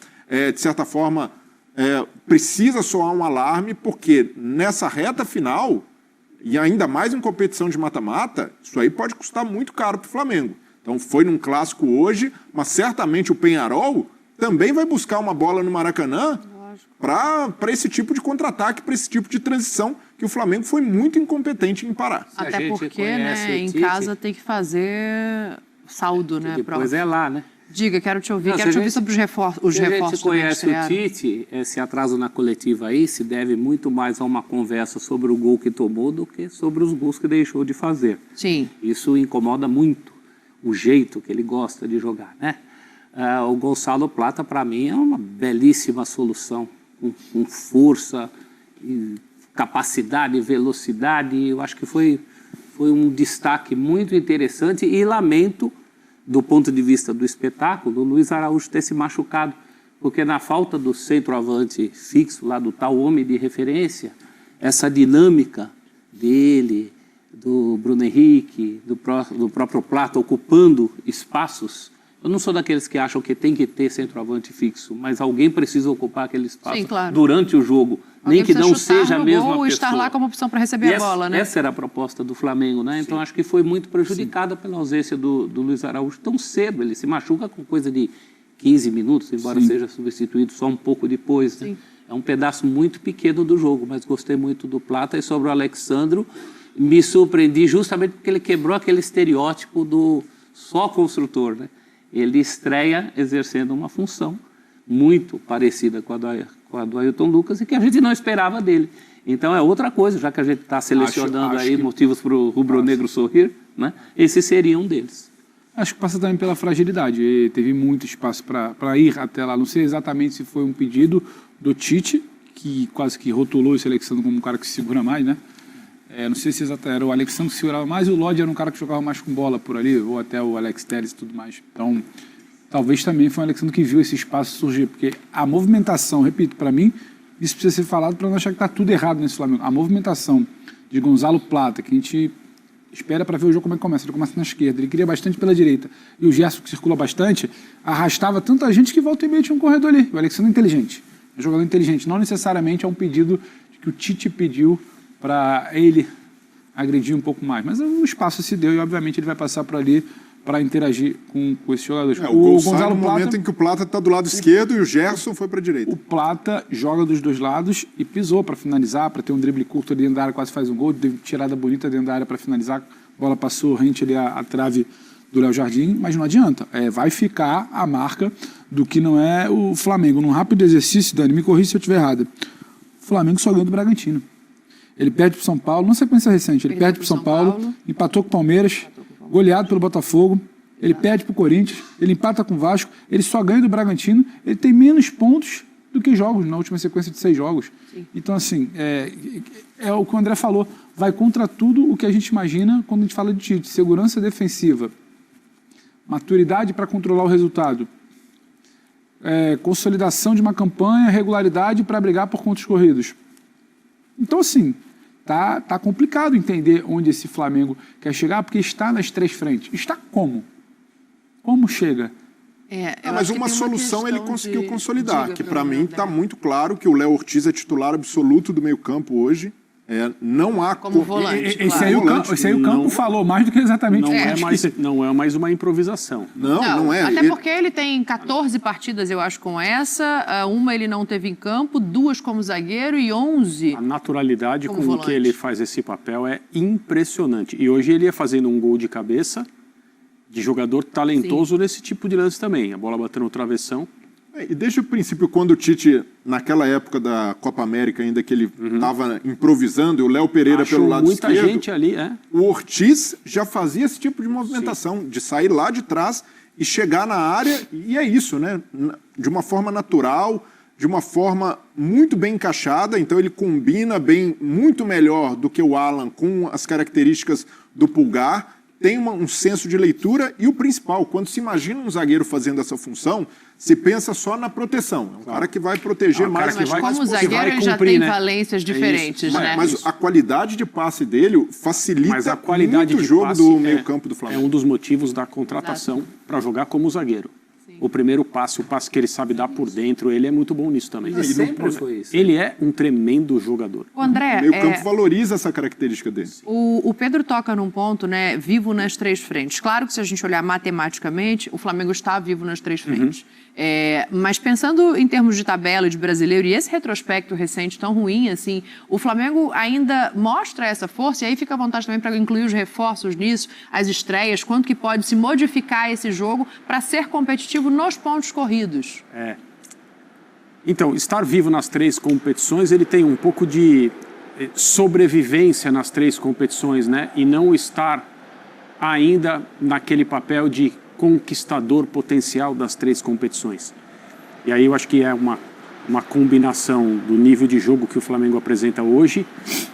de certa forma, precisa soar um alarme, porque nessa reta final, e ainda mais em competição de mata-mata, isso aí pode custar muito caro para o Flamengo. Então foi num clássico hoje, mas certamente o Peñarol também vai buscar uma bola no Maracanã para esse tipo de contra-ataque, para esse tipo de transição que o Flamengo foi muito incompetente em parar. Até porque, né, em casa tem que fazer saldo, né? Depois é lá, né? Diga, quero te ouvir. Quero te ouvir sobre os reforços. Se a gente conhece o Tite, esse atraso na coletiva aí se deve muito mais a uma conversa sobre o gol que tomou do que sobre os gols que deixou de fazer. Sim. Isso incomoda muito o jeito que ele gosta de jogar, né? O Gonçalo Plata, para mim, é uma belíssima solução, com força, capacidade, velocidade. Eu acho que foi um destaque muito interessante e lamento, do ponto de vista do espetáculo, o Luiz Araújo ter se machucado, porque na falta do centroavante fixo, lá do tal homem de referência, essa dinâmica dele, do Bruno Henrique, do próprio Plata ocupando espaços. Eu não sou daqueles que acham que tem que ter centroavante fixo, mas alguém precisa ocupar aquele espaço. Sim, claro. Durante o jogo. Nem que não seja a mesma pessoa. Estar lá como opção para receber a bola, né? Essa era a proposta do Flamengo, né? Então acho que foi muito prejudicada pela ausência do Luiz Araújo tão cedo. Ele se machuca com coisa de 15 minutos, embora seja substituído só um pouco depois. Né? É um pedaço muito pequeno do jogo, mas gostei muito do Plata. E sobre o Alexandro, me surpreendi justamente porque ele quebrou aquele estereótipo do só construtor, né? Ele estreia exercendo uma função muito parecida com a do Ailton Lucas e que a gente não esperava dele. Então é outra coisa, já que a gente está selecionando aí motivos para o rubro-negro sorrir, né? Esse seria um deles. Acho que passa também pela fragilidade. Ele teve muito espaço para ir até lá. Não sei exatamente se foi um pedido do Tite, que quase que rotulou esse Alexandre como um cara que se segura mais, né? Não sei se era o Alexandre que segurava mais e o Lodge era um cara que jogava mais com bola por ali, ou até o Alex Telles e tudo mais. Então, talvez também foi o Alexandre que viu esse espaço surgir, porque a movimentação, repito, para mim, isso precisa ser falado para não achar que está tudo errado nesse Flamengo. A movimentação de Gonzalo Plata, que a gente espera para ver o jogo como é que começa. Ele começa na esquerda, ele cria bastante pela direita. E o Gerson, que circula bastante, arrastava tanta gente que volta e meia tinha um corredor ali. O Alexandre é inteligente, é um jogador inteligente. Não necessariamente é um pedido que o Tite pediu para ele agredir um pouco mais. Mas o espaço se deu e, obviamente, ele vai passar por ali para interagir com esses jogadores. O Gonzalo no momento em que o Plata está do lado esquerdo e o Gerson foi para a direita. O Plata joga dos dois lados e pisou para finalizar, para ter um drible curto ali dentro da área, quase faz um gol, tirada bonita dentro da área para finalizar. A bola passou rente ali a trave do Léo Jardim, mas não adianta. Vai ficar a marca do que não é o Flamengo. Num rápido exercício, Dani, me corrija se eu estiver errado. O Flamengo só ganhou do Bragantino. Ele perde para o São Paulo, não sequência recente, ele perde para o São Paulo, empatou com o Palmeiras, goleado pelo Botafogo, ele perde para o Corinthians, ele empata com o Vasco, ele só ganha do Bragantino, ele tem menos pontos do que jogos na última sequência de 6 jogos. Sim. Então, assim, é o que o André falou, vai contra tudo o que a gente imagina quando a gente fala de segurança defensiva, maturidade para controlar o resultado, consolidação de uma campanha, regularidade para brigar por pontos corridos. Então, assim, tá complicado entender onde esse Flamengo quer chegar, porque está nas 3 frentes. Está como? Como chega? Mas uma solução ele conseguiu consolidar, que para mim está muito claro que o Léo Ortiz é titular absoluto do meio-campo hoje. Não há como volante. Esse aí o campo falou mais do que exatamente não é mais uma improvisação. Não é. Até porque ele tem 14 partidas, eu acho, com essa. Uma ele não teve em campo, 2 como zagueiro e 11 a naturalidade com que ele faz esse papel é impressionante. E hoje ele ia fazendo um gol de cabeça de jogador talentoso nesse tipo de lance também. A bola batendo no travessão. E desde o princípio, quando o Tite, naquela época da Copa América, ainda que ele estava improvisando, e o Léo Pereira pelo lado esquerdo, muita gente ali, o Ortiz já fazia esse tipo de movimentação, de sair lá de trás e chegar na área, e é isso, né? De uma forma natural, de uma forma muito bem encaixada, então ele combina bem, muito melhor do que o Alan com as características do Pulgar, tem um senso de leitura e o principal, quando se imagina um zagueiro fazendo essa função, se pensa só na proteção. É um cara que vai proteger mais. Mas como zagueiro ele já tem valências diferentes, né? Mas a qualidade de passe dele facilita muito o jogo do meio-campo do Flamengo. É um dos motivos da contratação para jogar como zagueiro. O primeiro passe, o passe que ele sabe dar por dentro, ele é muito bom nisso também. Ele sempre foi isso. Ele é um tremendo jogador. O André, o meio-campo valoriza essa característica dele. O Pedro toca num ponto, né, vivo nas três frentes. Claro que se a gente olhar matematicamente, o Flamengo está vivo nas três frentes. Mas pensando em termos de tabela de brasileiro e esse retrospecto recente tão ruim assim, o Flamengo ainda mostra essa força e aí fica à vontade também para incluir os reforços nisso, as estreias, quanto que pode se modificar esse jogo para ser competitivo nos pontos corridos. Então, estar vivo nas três competições, ele tem um pouco de sobrevivência nas três competições, né? E não estar ainda naquele papel de conquistador potencial das três competições. E aí eu acho que é uma combinação do nível de jogo que o Flamengo apresenta hoje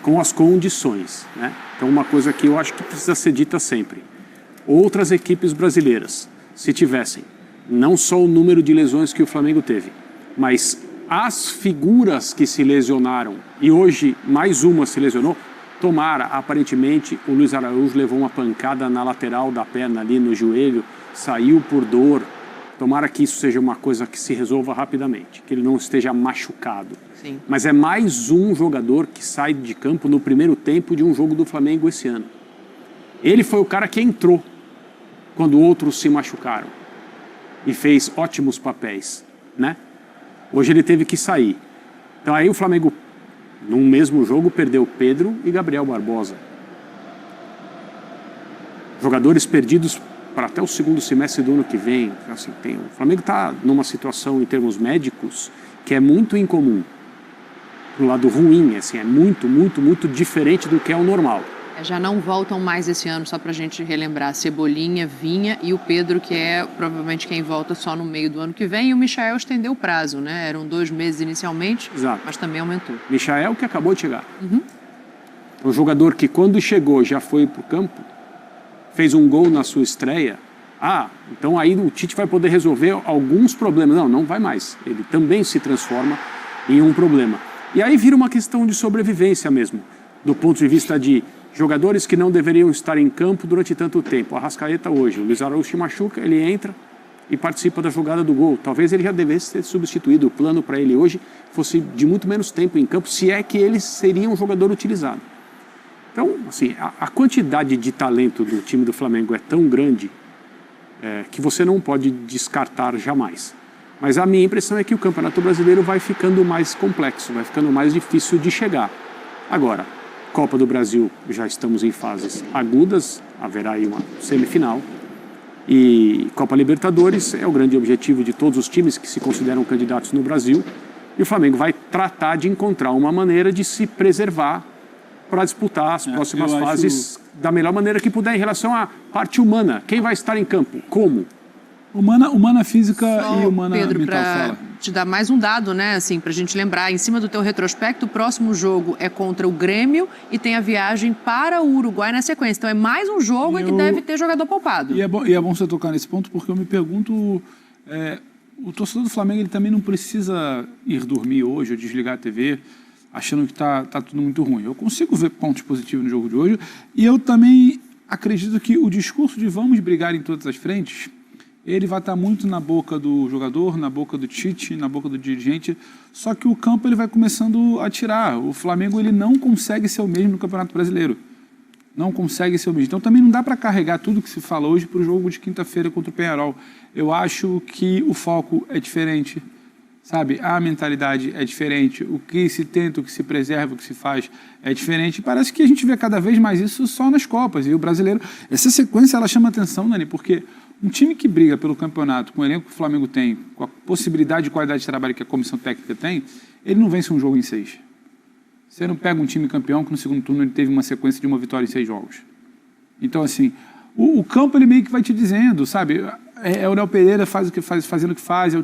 com as condições, né? Então, uma coisa que eu acho que precisa ser dita sempre. Outras equipes brasileiras, se tivessem não só o número de lesões que o Flamengo teve, mas as figuras que se lesionaram, e hoje mais uma se lesionou, tomara, aparentemente, o Luiz Araújo levou uma pancada na lateral da perna ali no joelho, saiu por dor. Tomara que isso seja uma coisa que se resolva rapidamente, que ele não esteja machucado. Sim. Mas é mais um jogador que sai de campo no primeiro tempo de um jogo do Flamengo esse ano. Ele foi o cara que entrou quando outros se machucaram e fez ótimos papéis, né? Hoje ele teve que sair. Então aí o Flamengo, num mesmo jogo, perdeu Pedro e Gabriel Barbosa. Jogadores perdidos para até o segundo semestre do ano que vem. Assim, o Flamengo está numa situação, em termos médicos, que é muito incomum. Do lado ruim, assim, é muito, muito, muito diferente do que é o normal. Já não voltam mais esse ano, só pra gente relembrar, Cebolinha, Vinha e o Pedro, que é provavelmente quem volta só no meio do ano que vem, e o Michael estendeu o prazo, né? Eram 2 meses inicialmente, exato, mas também aumentou. Michael que acabou de chegar. Um jogador que quando chegou já foi pro campo, fez um gol na sua estreia. Então aí o Tite vai poder resolver alguns problemas. Não vai mais. Ele também se transforma em um problema. E aí vira uma questão de sobrevivência mesmo, do ponto de vista de jogadores que não deveriam estar em campo durante tanto tempo. O Arrascaeta hoje, o Luiz Araújo se machuca, ele entra e participa da jogada do gol. Talvez ele já devesse ser substituído. O plano para ele hoje fosse de muito menos tempo em campo, se é que ele seria um jogador utilizado. Então, assim, a quantidade de talento do time do Flamengo é tão grande que você não pode descartar jamais. Mas a minha impressão é que o Campeonato Brasileiro vai ficando mais complexo, vai ficando mais difícil de chegar. Agora, Copa do Brasil, já estamos em fases agudas, haverá aí uma semifinal. E Copa Libertadores é o grande objetivo de todos os times que se consideram candidatos no Brasil. E o Flamengo vai tratar de encontrar uma maneira de se preservar para disputar as próximas fases da melhor maneira que puder em relação à parte humana. Quem vai estar em campo? Como? Humana física e humana Pedro, mental. para te dar mais um dado, né, assim, pra gente lembrar, em cima do teu retrospecto, o próximo jogo é contra o Grêmio e tem a viagem para o Uruguai na sequência. Então é mais um jogo em que deve ter jogador poupado. E é bom você tocar nesse ponto, porque eu me pergunto, o torcedor do Flamengo ele também não precisa ir dormir hoje ou desligar a TV achando que tá tudo muito ruim. Eu consigo ver pontos positivos no jogo de hoje e eu também acredito que o discurso de vamos brigar em todas as frentes, ele vai estar muito na boca do jogador, na boca do Tite, na boca do dirigente, só que o campo ele vai começando a tirar. O Flamengo ele não consegue ser o mesmo no Campeonato Brasileiro. Não consegue ser o mesmo. Então também não dá para carregar tudo que se fala hoje para o jogo de quinta-feira contra o Peñarol. Eu acho que o foco é diferente, sabe? A mentalidade é diferente, o que se tenta, o que se preserva, o que se faz é diferente. Parece que a gente vê cada vez mais isso só nas Copas. E o brasileiro, essa sequência ela chama atenção, Dani, porque um time que briga pelo campeonato, com o elenco que o Flamengo tem, com a possibilidade de qualidade de trabalho que a comissão técnica tem, ele não vence um jogo em 6. Você não pega um time campeão que no segundo turno ele teve uma sequência de uma vitória em 6 jogos. Então, assim, o campo ele meio que vai te dizendo, sabe? É o Léo Pereira faz o que faz, fazendo o que faz,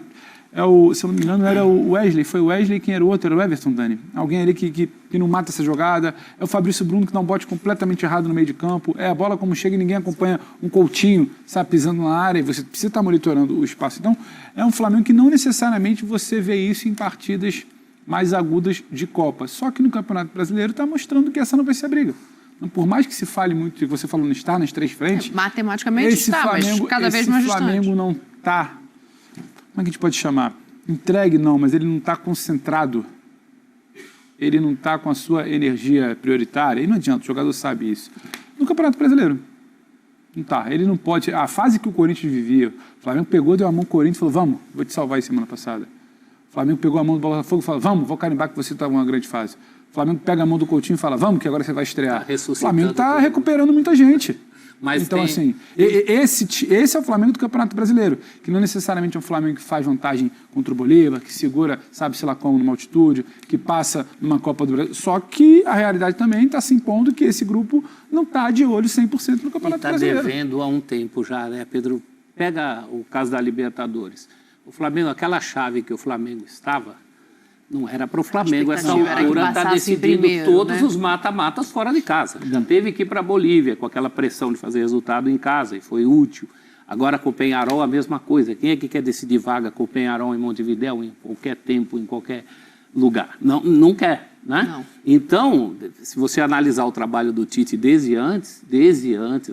se eu não me engano, era o Wesley. Foi o Wesley, quem era o outro? Era o Everton, Dani. Alguém ali que não mata essa jogada. É o Fabrício Bruno que dá um bote completamente errado no meio de campo. É a bola como chega e ninguém acompanha um Coutinho, sabe, pisando na área, e você precisa estar monitorando o espaço. Então, é um Flamengo que não necessariamente você vê isso em partidas mais agudas de Copa. Só que no Campeonato Brasileiro está mostrando que essa não vai ser a briga. Por mais que se fale muito, que você falou, não está nas três frentes... matematicamente está, Flamengo, mas cada vez mais distante. Esse Flamengo não está... Como é que a gente pode chamar? Entregue não, mas ele não está concentrado. Ele não está com a sua energia prioritária. E não adianta, o jogador sabe isso. No Campeonato Brasileiro, não está. Ele não pode... A fase que o Corinthians vivia, o Flamengo pegou, deu a mão ao Corinthians e falou, vamos, vou te salvar aí semana passada. O Flamengo pegou a mão do Botafogo e falou, vamos, vou carimbar que você está numa grande fase. O Flamengo pega a mão do Coutinho e fala, vamos, que agora você vai estrear. O Flamengo está recuperando muita gente. Mas então, assim, esse é o Flamengo do Campeonato Brasileiro, que não necessariamente é um Flamengo que faz vantagem contra o Bolívar, que segura, sabe-se lá como, numa altitude, que passa numa Copa do Brasil. Só que a realidade também está se impondo que esse grupo não está de olho 100% no Campeonato Brasileiro. Está devendo há um tempo já, né, Pedro? Pega o caso da Libertadores. O Flamengo, aquela chave que o Flamengo estava, não era para o Flamengo essa altura estar decidindo todos os mata-matas fora de casa. Já teve que ir para a Bolívia com aquela pressão de fazer resultado em casa e foi útil. Agora com o Peñarol a mesma coisa. Quem é que quer decidir vaga com o Peñarol em Montevidéu em qualquer tempo, em qualquer lugar? Não quer, né? Não. Então, se você analisar o trabalho do Tite desde antes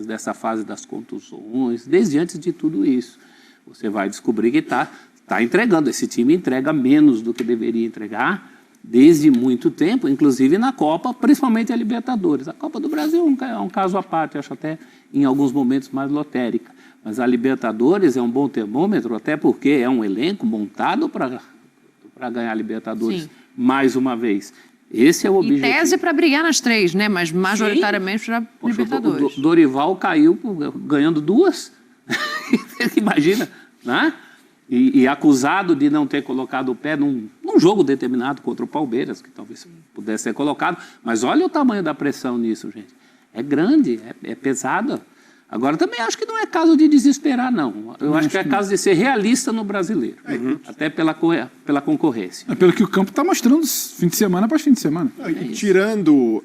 dessa fase das contusões, desde antes de tudo isso, você vai descobrir que está entregando. Esse time entrega menos do que deveria entregar desde muito tempo, inclusive na Copa, principalmente a Libertadores. A Copa do Brasil é um caso à parte, acho até em alguns momentos mais lotérica. Mas a Libertadores é um bom termômetro, até porque é um elenco montado para ganhar a Libertadores. Sim. Mais uma vez. Esse é o objetivo. Em tese para brigar nas três, né? Mas majoritariamente para Libertadores. O Dorival caiu ganhando duas. Imagina, né? E acusado de não ter colocado o pé num jogo determinado contra o Palmeiras, que talvez pudesse ser colocado. Mas olha o tamanho da pressão nisso, gente. É grande, é pesada. Agora, também acho que não é caso de desesperar, não. Eu acho que é caso de ser realista no brasileiro. Até pela concorrência. É pelo que o campo está mostrando fim de semana após fim de semana. Tirando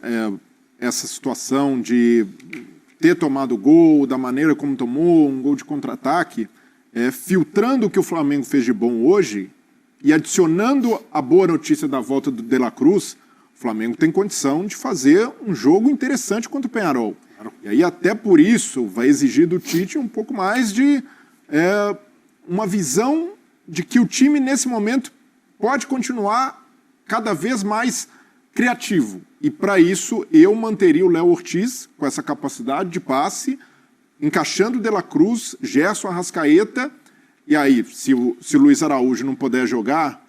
essa situação de ter tomado gol, da maneira como tomou, um gol de contra-ataque... filtrando o que o Flamengo fez de bom hoje e adicionando a boa notícia da volta do De La Cruz, o Flamengo tem condição de fazer um jogo interessante contra o Peñarol. E aí até por isso vai exigir do Tite um pouco mais de uma visão de que o time nesse momento pode continuar cada vez mais criativo. E para isso eu manteria o Léo Ortiz com essa capacidade de passe, encaixando De La Cruz, Gerson, Arrascaeta, e aí, se o Luiz Araújo não puder jogar,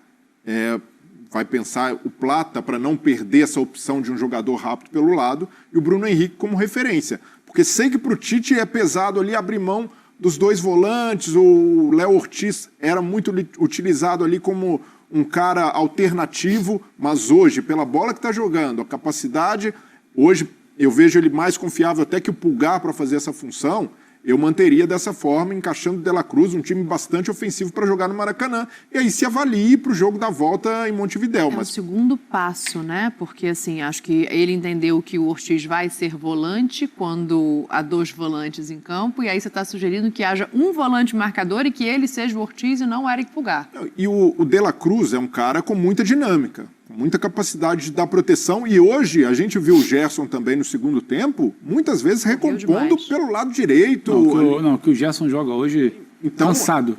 vai pensar o Plata para não perder essa opção de um jogador rápido pelo lado, e o Bruno Henrique como referência. Porque sei que para o Tite é pesado ali abrir mão dos dois volantes, o Léo Ortiz era muito utilizado ali como um cara alternativo, mas hoje, pela bola que está jogando, a capacidade, hoje... eu vejo ele mais confiável até que o Pulgar para fazer essa função. Eu manteria dessa forma, encaixando o De La Cruz, um time bastante ofensivo para jogar no Maracanã, e aí se avalie para o jogo da volta em Montevidéu. Mas... o segundo passo, né? Porque, assim, acho que ele entendeu que o Ortiz vai ser volante quando há dois volantes em campo, e aí você está sugerindo que haja um volante marcador e que ele seja o Ortiz e não o Eric Pulgar. E o De La Cruz é um cara com muita dinâmica, com muita capacidade de dar proteção, e hoje a gente viu o Gerson também no segundo tempo, muitas vezes recompondo pelo lado direito. Que o Gerson joga hoje cansado.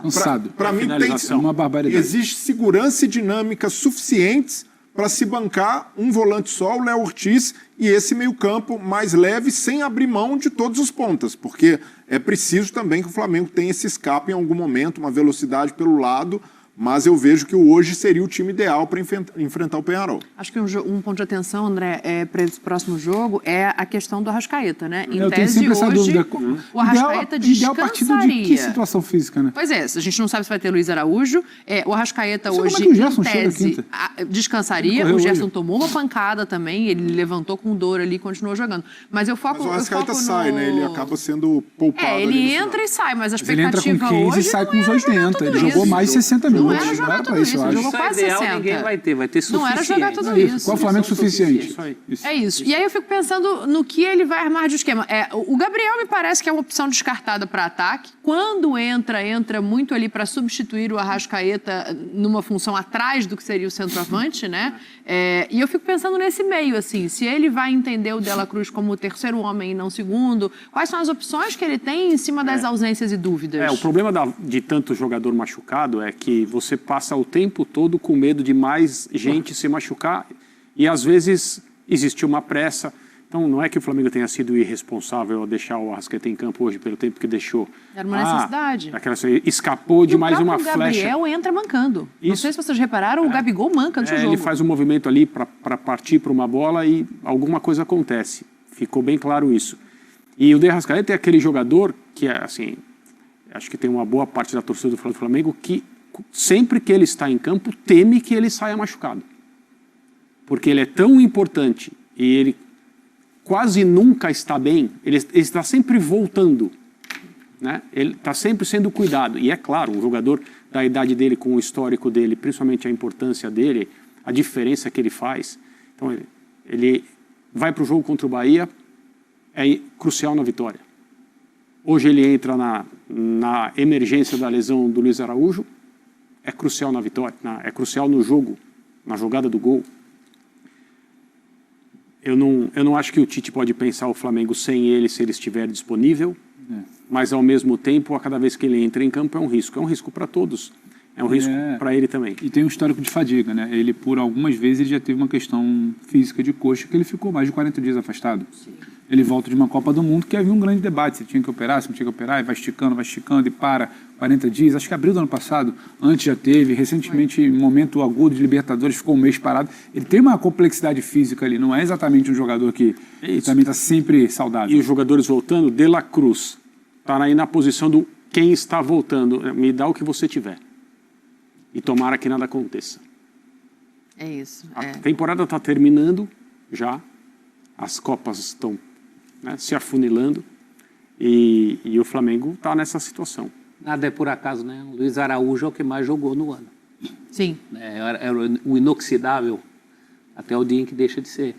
Cansado. Para mim tem uma barbaridade. Existe segurança e dinâmica suficientes para se bancar um volante só, o Léo Ortiz, e esse meio-campo mais leve, sem abrir mão de todos os pontas, porque é preciso também que o Flamengo tenha esse escape em algum momento, uma velocidade pelo lado, mas eu vejo que o hoje seria o time ideal para enfrentar o Peñarol. Acho que um ponto de atenção, André, para esse próximo jogo é a questão do Arrascaeta, né? Em eu tenho tese, sempre essa hoje, dúvida. o Arrascaeta Ideal partido de que situação física, né? Pois é, a gente não sabe se vai ter Luiz Araújo. O Arrascaeta hoje, como é que o Gerson em tese, chega descansaria. O Gerson tomou uma pancada também, ele levantou com dor ali e continuou jogando. Mas eu foco Mas o Arrascaeta sai, no... né? Ele acaba sendo poupado. Ele entra e sai, mas a expectativa ele entra com 15 hoje e sai com uns 80. Ele isso. jogou mais de 60 minutos. Não era jogar tudo isso, ele jogou quase 60. Ninguém vai ter suficiente. Não era jogar tudo isso. Qual o Flamengo suficiente? É isso. E aí eu fico pensando no que ele vai armar de esquema. O Gabriel me parece que é uma opção descartada para ataque. Quando entra muito ali para substituir o Arrascaeta numa função atrás do que seria o centroavante, né? E eu fico pensando nesse meio, assim, se ele vai entender o De La Cruz como o terceiro homem e não o segundo, quais são as opções que ele tem em cima das ausências e dúvidas? O problema de tanto jogador machucado é que você passa o tempo todo com medo de mais gente se machucar e às vezes existe uma pressa. Então não é que o Flamengo tenha sido irresponsável ao deixar o Arrascaeta em campo hoje pelo tempo que deixou. Era uma necessidade. Escapou de mais uma flecha. O Gabriel entra mancando. Isso. Não sei se vocês repararam, o Gabigol manca no seu jogo. Ele faz um movimento ali para partir para uma bola e alguma coisa acontece. Ficou bem claro isso. E o De Arrascaeta é aquele jogador que, assim, acho que tem uma boa parte da torcida do Flamengo que sempre que ele está em campo teme que ele saia machucado. Porque ele é tão importante e ele quase nunca está bem, ele está sempre voltando, né? Ele está sempre sendo cuidado. E é claro, um jogador da idade dele, com o histórico dele, principalmente a importância dele, a diferença que ele faz. Então ele vai para o jogo contra o Bahia, é crucial na vitória. Hoje ele entra na emergência da lesão do Luiz Araújo, é crucial na vitória, é crucial no jogo, na jogada do gol. Eu não acho que o Tite pode pensar o Flamengo sem ele, se ele estiver disponível, mas ao mesmo tempo, a cada vez que ele entra em campo é um risco para todos. É um risco para ele também. E tem um histórico de fadiga, né? Ele, por algumas vezes, ele já teve uma questão física de coxa, que ele ficou mais de 40 dias afastado. Sim. Ele volta de uma Copa do Mundo que havia um grande debate, se tinha que operar, se não tinha que operar, e vai esticando e para 40 dias. Acho que abril do ano passado, antes já teve, recentemente, um momento agudo de Libertadores, ficou um mês parado. Ele tem uma complexidade física ali, não é exatamente um jogador que também está sempre saudável. E os jogadores voltando, De La Cruz está aí na posição do quem está voltando, me dá o que você tiver. E tomara que nada aconteça. É isso. A temporada está terminando já, as Copas estão se afunilando e o Flamengo está nessa situação. Nada é por acaso, né? O Luiz Araújo é o que mais jogou no ano. Sim. Era o inoxidável até o dia em que deixa de ser.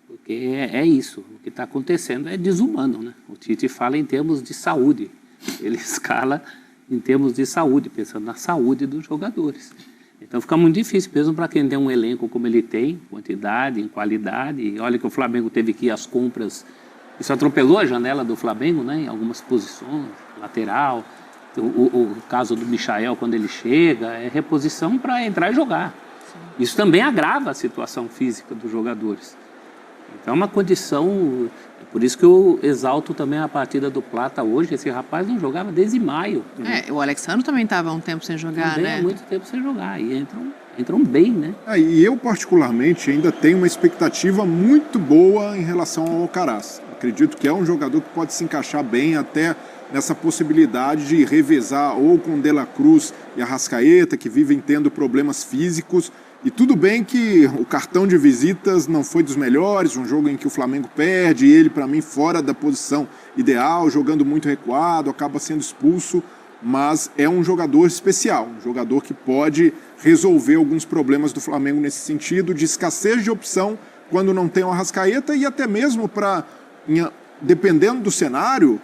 Porque é isso. O que está acontecendo é desumano, né? O Tite fala em termos de saúde. Ele escala em termos de saúde, pensando na saúde dos jogadores. Então fica muito difícil, mesmo para quem tem um elenco como ele tem, quantidade, em qualidade. E olha que o Flamengo teve que ir às compras, isso atropelou a janela do Flamengo, né, em algumas posições, lateral. O caso do Michael, quando ele chega, é reposição para entrar e jogar. Sim. Isso também agrava a situação física dos jogadores. Então é uma condição... Por isso que eu exalto também a partida do Plata hoje. Esse rapaz não jogava desde maio. O Alexandre também estava há um tempo sem jogar, também né? Há muito tempo sem jogar. E entram bem, né? E eu, particularmente, ainda tenho uma expectativa muito boa em relação ao Alcaraz. Acredito que é um jogador que pode se encaixar bem até nessa possibilidade de revezar ou com De La Cruz e Arrascaeta, que vivem tendo problemas físicos. E tudo bem que o cartão de visitas não foi dos melhores, um jogo em que o Flamengo perde, e ele, para mim, fora da posição ideal, jogando muito recuado, acaba sendo expulso, mas é um jogador especial, um jogador que pode resolver alguns problemas do Flamengo nesse sentido, de escassez de opção quando não tem o Arrascaeta, e até mesmo para, dependendo do cenário,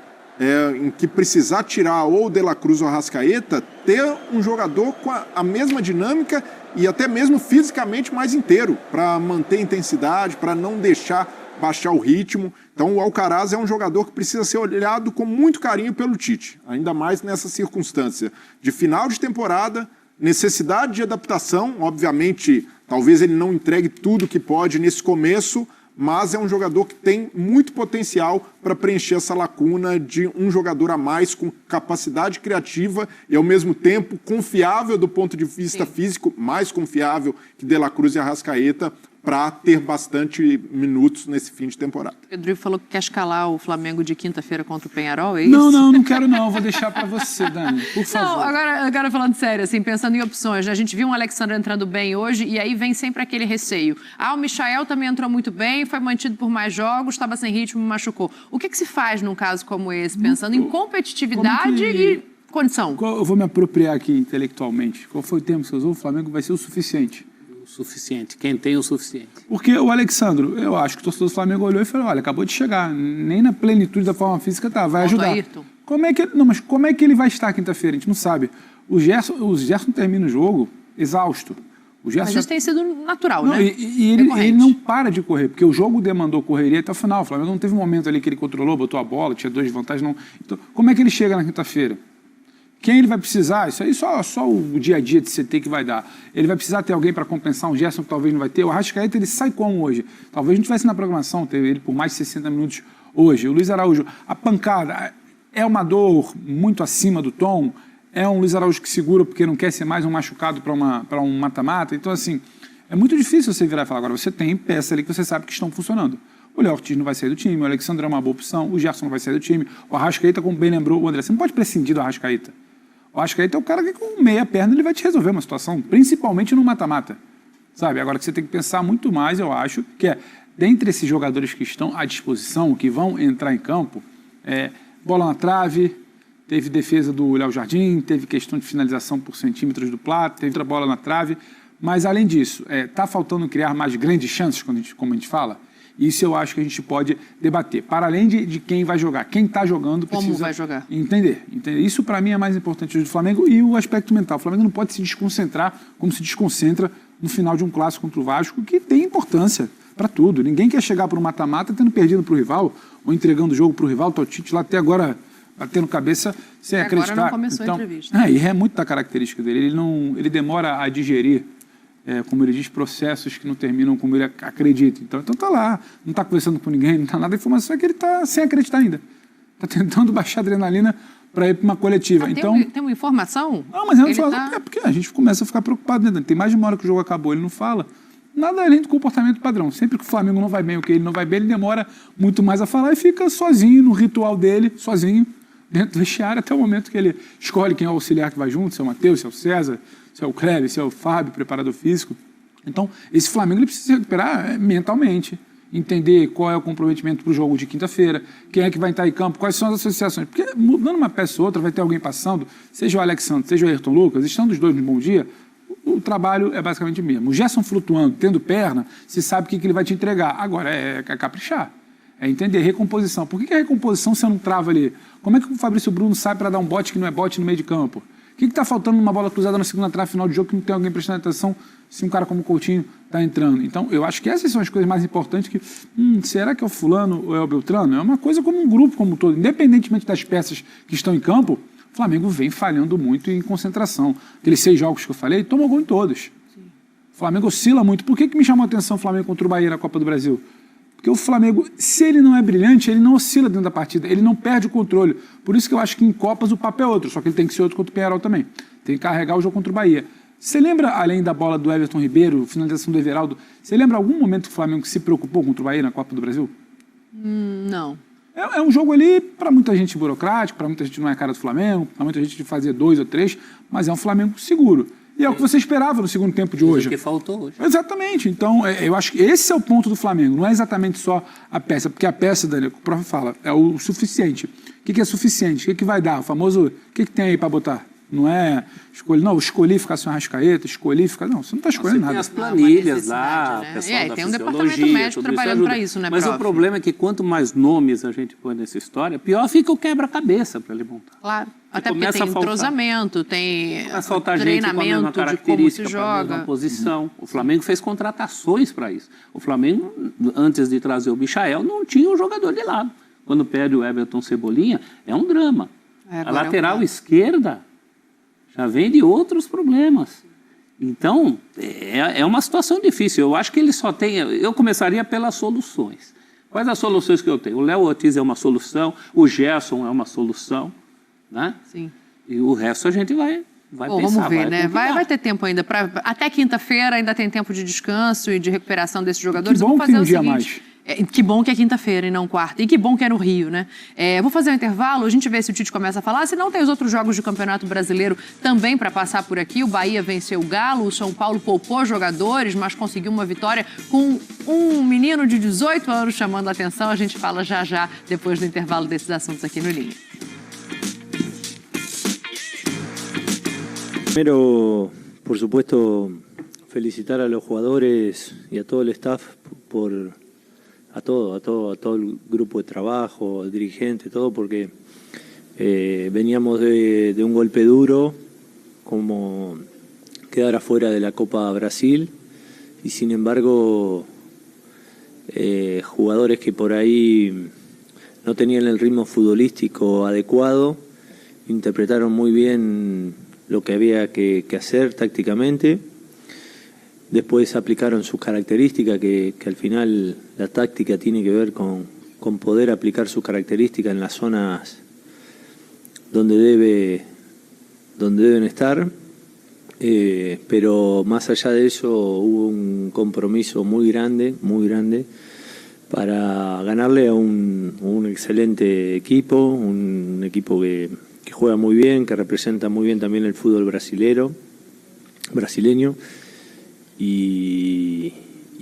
em que precisar tirar ou o De La Cruz ou o Arrascaeta, ter um jogador com a mesma dinâmica e até mesmo fisicamente mais inteiro, para manter a intensidade, para não deixar baixar o ritmo. Então o Alcaraz é um jogador que precisa ser olhado com muito carinho pelo Tite, ainda mais nessa circunstância de final de temporada, necessidade de adaptação. Obviamente, talvez ele não entregue tudo que pode nesse começo, mas é um jogador que tem muito potencial para preencher essa lacuna de um jogador a mais com capacidade criativa e, ao mesmo tempo, confiável do ponto de vista físico, mais confiável que De La Cruz e Arrascaeta, para ter bastante minutos nesse fim de temporada. O Pedro falou que quer escalar o Flamengo de quinta-feira contra o Peñarol, é isso? Não quero não, vou deixar para você, Dani, por favor. Não, agora falando sério, assim, pensando em opções, né? A gente viu um Alexandre entrando bem hoje e aí vem sempre aquele receio. O Michael também entrou muito bem, foi mantido por mais jogos, estava sem ritmo, machucou. O que se faz num caso como esse, pensando em competitividade e condição? Eu vou me apropriar aqui intelectualmente. Qual foi o termo que você usou? O Flamengo vai ser o suficiente. Suficiente, quem tem o suficiente. Porque o Alexandro, eu acho que o torcedor do Flamengo olhou e falou, olha, acabou de chegar, nem na plenitude da forma física tá, vai ajudar. Ayrton. Mas como é que ele vai estar quinta-feira? A gente não sabe. O Gerson termina o jogo exausto. Mas isso tem sido natural, né? E ele não para de correr, porque o jogo demandou correria até o final. O Flamengo não teve um momento ali que ele controlou, botou a bola, tinha 2 de vantagem, não. Então, como é que ele chega na quinta-feira? Quem ele vai precisar? Isso aí só o dia a dia de CT que vai dar. Ele vai precisar ter alguém para compensar um Gerson que talvez não vai ter. O Arrascaeta, ele sai como hoje? Talvez não tivesse na programação, teve ele por mais de 60 minutos hoje. O Luiz Araújo, a pancada é uma dor muito acima do tom. É um Luiz Araújo que segura porque não quer ser mais um machucado para um mata-mata. Então, assim, é muito difícil você virar e falar. Agora, você tem peças ali que você sabe que estão funcionando. O Léo Ortiz não vai sair do time, o Alexandre é uma boa opção, o Gerson não vai sair do time, o Arrascaeta, como bem lembrou o André, você não pode prescindir do Arrascaeta. O Arrascaeta é o cara que com meia perna ele vai te resolver uma situação, principalmente no mata-mata. Sabe? Agora que você tem que pensar muito mais, eu acho, que é, dentre esses jogadores que estão à disposição, que vão entrar em campo, bola na trave, teve defesa do Léo Jardim, teve questão de finalização por centímetros do Plata, teve outra bola na trave, mas além disso, está faltando criar mais grandes chances, como a gente fala? Isso eu acho que a gente pode debater. Para além de quem vai jogar, quem está jogando precisa... Como vai jogar? Entender. Isso, para mim, é mais importante do Flamengo e o aspecto mental. O Flamengo não pode se desconcentrar como se desconcentra no final de um clássico contra o Vasco, que tem importância para tudo. Ninguém quer chegar para o mata-mata tendo perdido para o rival ou entregando o jogo para o rival. O Tite lá até agora batendo cabeça sem acreditar. Agora não começou a entrevista. E é muito da característica dele. Ele demora a digerir, como ele diz, processos que não terminam como ele acredita. Então tá lá, não está conversando com ninguém, não está nada. A informação é que ele está sem acreditar ainda. Está tentando baixar a adrenalina para ir para uma coletiva. Tem uma informação? Não, mas é porque a gente começa a ficar preocupado. Né? Tem mais de uma hora que o jogo acabou, ele não fala. Nada além do comportamento padrão. Sempre que o Flamengo não vai bem, ele não vai bem, ele demora muito mais a falar e fica sozinho no ritual dele, sozinho, dentro do vestiário, até o momento que ele escolhe quem é o auxiliar que vai junto, se é o Matheus, se é o César, se é o Kleber, se é o Fábio, preparador físico. Então, esse Flamengo ele precisa se recuperar mentalmente, entender qual é o comprometimento para o jogo de quinta-feira, quem é que vai estar em campo, quais são as associações. Porque mudando uma peça ou outra, vai ter alguém passando, seja o Alexandre, seja o Ayrton Lucas, estando os dois no bom dia, o trabalho é basicamente o mesmo. O Gerson flutuando, tendo perna, você sabe o que ele vai te entregar. Agora, é caprichar. É entender, recomposição. Por que a recomposição você não trava ali? Como é que o Fabrício Bruno sai para dar um bote que não é bote no meio de campo? O que está faltando numa bola cruzada na segunda trave, final de jogo, que não tem alguém prestando atenção se um cara como o Coutinho está entrando? Então, eu acho que essas são as coisas mais importantes que... será que é o fulano ou é o Beltrano? É uma coisa como um grupo como um todo. Independentemente das peças que estão em campo, o Flamengo vem falhando muito em concentração. Aqueles 6 jogos que eu falei, toma gol em todos. Sim. O Flamengo oscila muito. Por que me chamou a atenção o Flamengo contra o Bahia na Copa do Brasil? Porque o Flamengo, se ele não é brilhante, ele não oscila dentro da partida, ele não perde o controle. Por isso que eu acho que em Copas o papo é outro, só que ele tem que ser outro contra o Peñarol também. Tem que carregar o jogo contra o Bahia. Você lembra, além da bola do Everton Ribeiro, finalização do Everaldo, você lembra algum momento que o Flamengo se preocupou contra o Bahia na Copa do Brasil? Não. É um jogo ali, para muita gente burocrático, para muita gente não é a cara do Flamengo, para muita gente de fazer 2 ou 3, mas é um Flamengo seguro. E é o que você esperava no segundo tempo de hoje. O que faltou hoje. Exatamente. Então, eu acho que esse é o ponto do Flamengo. Não é exatamente só a peça, porque a peça, Daniel, o prof fala, é o suficiente. O que é suficiente? O que vai dar? O famoso, o que tem aí para botar? Não é escolher, não, escolhi ficar sem Arrascaeta, escolhi ficar... Não, você não está escolhendo nada. Tem as planilhas lá, né? pessoal da tem um departamento médico trabalhando para isso, né, Mas prof? o problema é que quanto mais nomes a gente põe nessa história, pior fica o quebra-cabeça para ele montar. Claro. Até porque tem entrosamento, tem treinamento de como se joga. Na posição. O Flamengo fez contratações para isso. O Flamengo, antes de trazer o Michael, não tinha um jogador de lado. Quando perde o Everton Cebolinha, é um drama. A lateral esquerda já vem de outros problemas. Então, é uma situação difícil. Eu acho que ele só tem... Eu começaria pelas soluções. Quais as soluções que eu tenho? O Léo Ortiz é uma solução, o Gerson é uma solução, né? Sim. E o resto a gente vai Bom, pensar. vamos ver, né? Vai ter tempo ainda. Até quinta-feira ainda tem tempo de descanso e de recuperação desses jogadores. Que bom que tem um dia a mais. Que bom que é quinta-feira e não quarta. E que bom que é no Rio, né? Vou fazer um intervalo, a gente vê se o Tite começa a falar. Se não, tem os outros jogos do Campeonato Brasileiro também para passar por aqui. O Bahia venceu o Galo, o São Paulo poupou jogadores, mas conseguiu uma vitória com um menino de 18 anos chamando a atenção. A gente fala já, depois do intervalo desses assuntos aqui no Linha. Primero, por supuesto, felicitar a los jugadores y a todo el staff a todo el grupo de trabajo, dirigente, todo, porque veníamos de un golpe duro, como quedar afuera de la Copa Brasil, y sin embargo, jugadores que por ahí no tenían el ritmo futbolístico adecuado, interpretaron muy bien lo que había que hacer tácticamente. Después aplicaron sus características, que al final la táctica tiene que ver con poder aplicar sus características en las zonas donde deben estar. Pero más allá de eso hubo un compromiso muy grande para ganarle a un excelente equipo, un equipo que juega muy bien, que representa muy bien también el fútbol brasileño. Y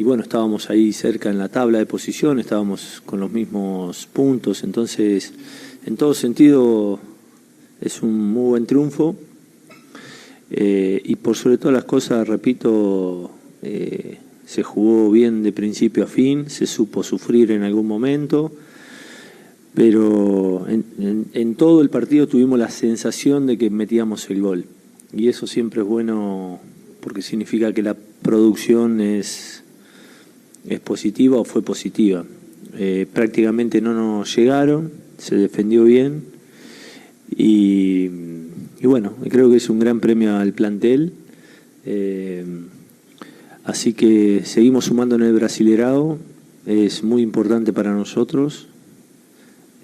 bueno, estábamos ahí cerca en la tabla de posición, estábamos con los mismos puntos, entonces en todo sentido es un muy buen triunfo. Y por sobre todas las cosas, repito, se jugó bien de principio a fin, se supo sufrir en algún momento, pero en todo el partido tuvimos la sensación de que metíamos el gol. Y eso siempre es bueno porque significa que la producción es positiva o fue positiva. Prácticamente no nos llegaron, se defendió bien y bueno, creo que es un gran premio al plantel. Así que seguimos sumando en el Brasilerao, es muy importante para nosotros.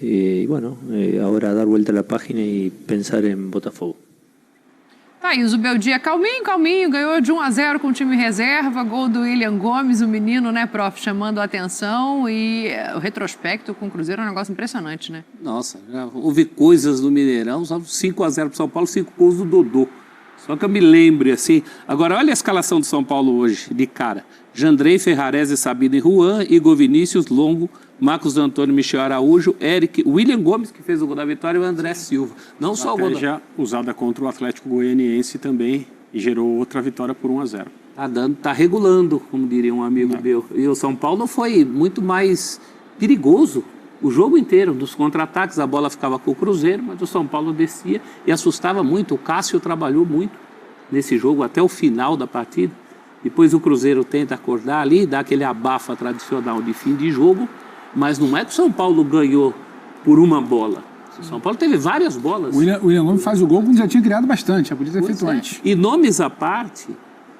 Y bueno, ahora dar vuelta a la página y pensar en Botafogo. Thaís, o Beldia calminho, ganhou de 1-0 com o time reserva, gol do William Gomes, o menino, né, prof, chamando a atenção, e o retrospecto com o Cruzeiro é um negócio impressionante, né? Nossa, já houve coisas no Mineirão, 5-0 pro São Paulo, 5 gols do Dodô. Só que eu me lembre, assim... Agora, olha a escalação do São Paulo hoje, de cara. Jandrei, Ferrarese, Sabino e Juan, Igor Vinícius, Longo, Marcos Antônio, Michel Araújo, Eric, William Gomes, que fez o gol da vitória, e o André Silva. Não só o gol já usada contra o Atlético Goianiense também, e gerou outra vitória por 1-0. Tá regulando, como diria um amigo meu. E o São Paulo foi muito mais perigoso o jogo inteiro. Dos contra-ataques, a bola ficava com o Cruzeiro, mas o São Paulo descia e assustava muito. O Cássio trabalhou muito nesse jogo até o final da partida. Depois o Cruzeiro tenta acordar ali, dá aquele abafa tradicional de fim de jogo, mas não é que o São Paulo ganhou por uma bola. O São Paulo teve várias bolas. O William Gomes faz o gol quando já tinha criado bastante, já podia ter feito antes. E nomes à parte,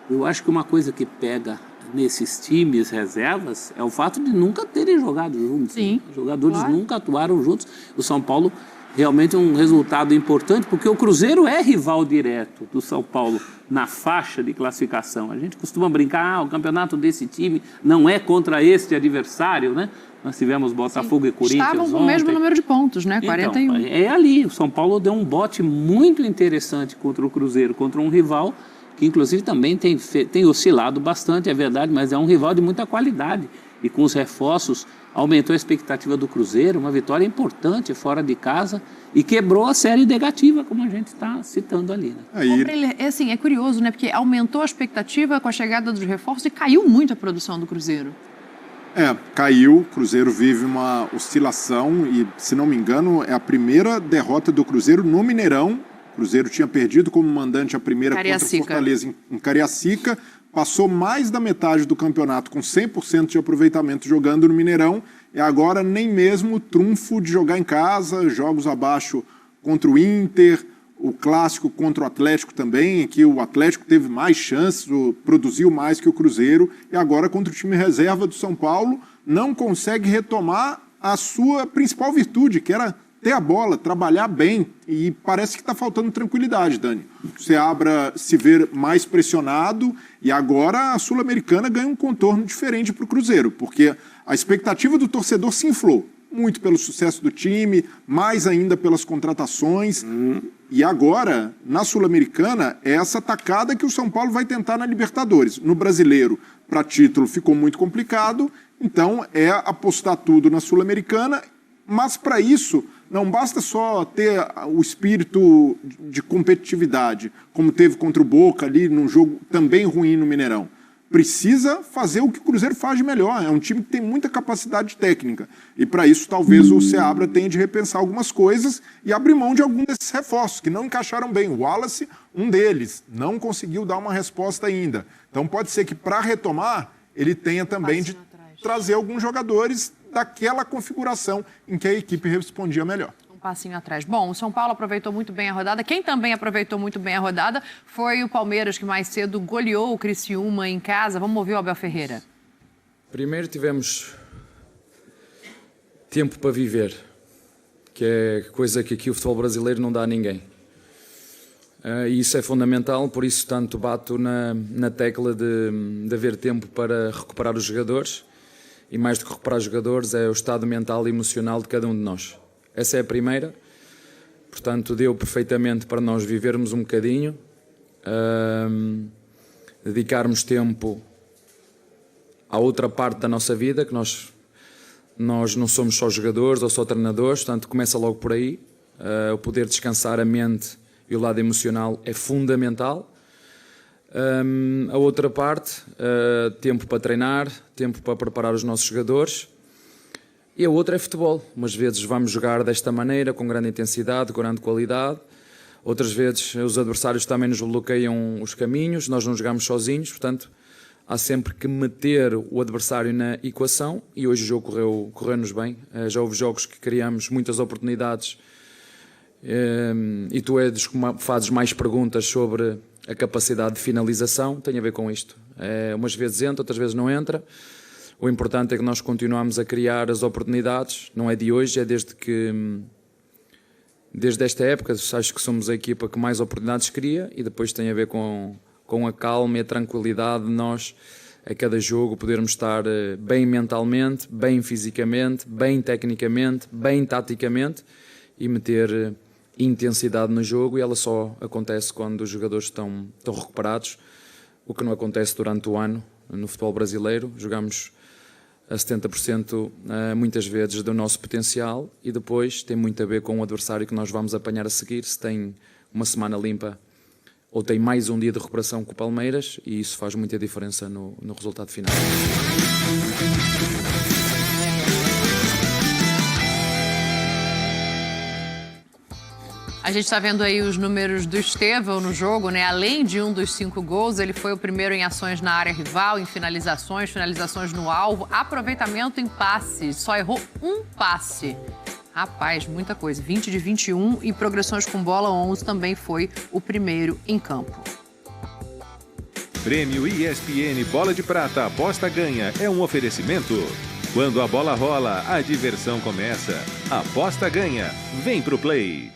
eu acho que uma coisa que pega nesses times reservas é o fato de nunca terem jogado juntos. Sim, os jogadores nunca atuaram juntos. O São Paulo realmente é um resultado importante, porque o Cruzeiro é rival direto do São Paulo na faixa de classificação. A gente costuma brincar, o campeonato desse time não é contra este adversário, né? Nós tivemos Botafogo e Corinthians Estavam com ontem. o mesmo número de pontos, né? 41. Então, é ali. O São Paulo deu um bote muito interessante contra o Cruzeiro, contra um rival que, inclusive, também tem oscilado bastante, é verdade, mas é um rival de muita qualidade. E com os reforços, aumentou a expectativa do Cruzeiro, uma vitória importante fora de casa e quebrou a série negativa, como a gente está citando ali. Né? Assim, é curioso, né? Porque aumentou a expectativa com a chegada dos reforços e caiu muito a produção do Cruzeiro. Caiu, o Cruzeiro vive uma oscilação e, se não me engano, é a primeira derrota do Cruzeiro no Mineirão. O Cruzeiro tinha perdido como mandante a primeira contra o Fortaleza em Cariacica, passou mais da metade do campeonato com 100% de aproveitamento jogando no Mineirão, e agora nem mesmo o trunfo de jogar em casa, jogos abaixo contra o Inter, o clássico contra o Atlético também, em que o Atlético teve mais chances, produziu mais que o Cruzeiro, e agora contra o time reserva do São Paulo, não consegue retomar a sua principal virtude, que era ter a bola, trabalhar bem, e parece que está faltando tranquilidade, Dani. O Seabra se vê mais pressionado, e agora a Sul-Americana ganha um contorno diferente para o Cruzeiro, porque a expectativa do torcedor se inflou, muito pelo sucesso do time, mais ainda pelas contratações. E agora, na Sul-Americana, é essa tacada que o São Paulo vai tentar na Libertadores. No Brasileiro, para título, ficou muito complicado, então é apostar tudo na Sul-Americana, mas para isso não basta só ter o espírito de competitividade, como teve contra o Boca ali, num jogo também ruim no Mineirão. Precisa fazer o que o Cruzeiro faz de melhor. É um time que tem muita capacidade técnica. E para isso, talvez o Seabra tenha de repensar algumas coisas e abrir mão de algum desses reforços, que não encaixaram bem. O Wallace, um deles, não conseguiu dar uma resposta ainda. Então pode ser que para retomar, ele tenha também de trazer alguns jogadores daquela configuração em que a equipe respondia melhor. Passinho atrás. Bom, o São Paulo aproveitou muito bem a rodada. Quem também aproveitou muito bem a rodada foi o Palmeiras, que mais cedo goleou o Criciúma em casa. Vamos ouvir o Abel Ferreira. Primeiro tivemos tempo para viver, que é coisa que aqui o futebol brasileiro não dá a ninguém. E isso é fundamental, por isso tanto bato na tecla de haver tempo para recuperar os jogadores, e mais do que recuperar os jogadores é o estado mental e emocional de cada um de nós. Essa é a primeira, portanto deu perfeitamente para nós vivermos um bocadinho, dedicarmos tempo à outra parte da nossa vida, que nós não somos só jogadores ou só treinadores, portanto começa logo por aí. O poder descansar a mente e o lado emocional é fundamental. A outra parte, tempo para treinar, tempo para preparar os nossos jogadores. E a outra é futebol. Umas vezes vamos jogar desta maneira, com grande intensidade, com grande qualidade. Outras vezes os adversários também nos bloqueiam os caminhos, nós não jogamos sozinhos, portanto há sempre que meter o adversário na equação, e hoje o jogo correu-nos bem. Já houve jogos que criamos muitas oportunidades, e tu és que fazes mais perguntas sobre a capacidade de finalização, tem a ver com isto. Umas vezes entra, outras vezes não entra. O importante é que nós continuamos a criar as oportunidades, não é de hoje, é desde esta época, acho que somos a equipa que mais oportunidades cria, e depois tem a ver com a calma e a tranquilidade de nós, a cada jogo, podermos estar bem mentalmente, bem fisicamente, bem tecnicamente, bem taticamente, e meter intensidade no jogo, e ela só acontece quando os jogadores estão recuperados, o que não acontece durante o ano no futebol brasileiro. Jogamos a 70% muitas vezes do nosso potencial, e depois tem muito a ver com o adversário que nós vamos apanhar a seguir, se tem uma semana limpa ou tem mais um dia de recuperação com o Palmeiras, e isso faz muita diferença no resultado final. A gente está vendo aí os números do Estevão no jogo, né? Além de um dos 5 gols, ele foi o primeiro em ações na área rival, em finalizações no alvo, aproveitamento em passes. Só errou um passe. Rapaz, muita coisa. 20 de 21 e progressões com bola 11 também foi o primeiro em campo. Prêmio ESPN Bola de Prata Aposta Ganha é um oferecimento. Quando a bola rola, a diversão começa. Aposta Ganha. Vem pro play.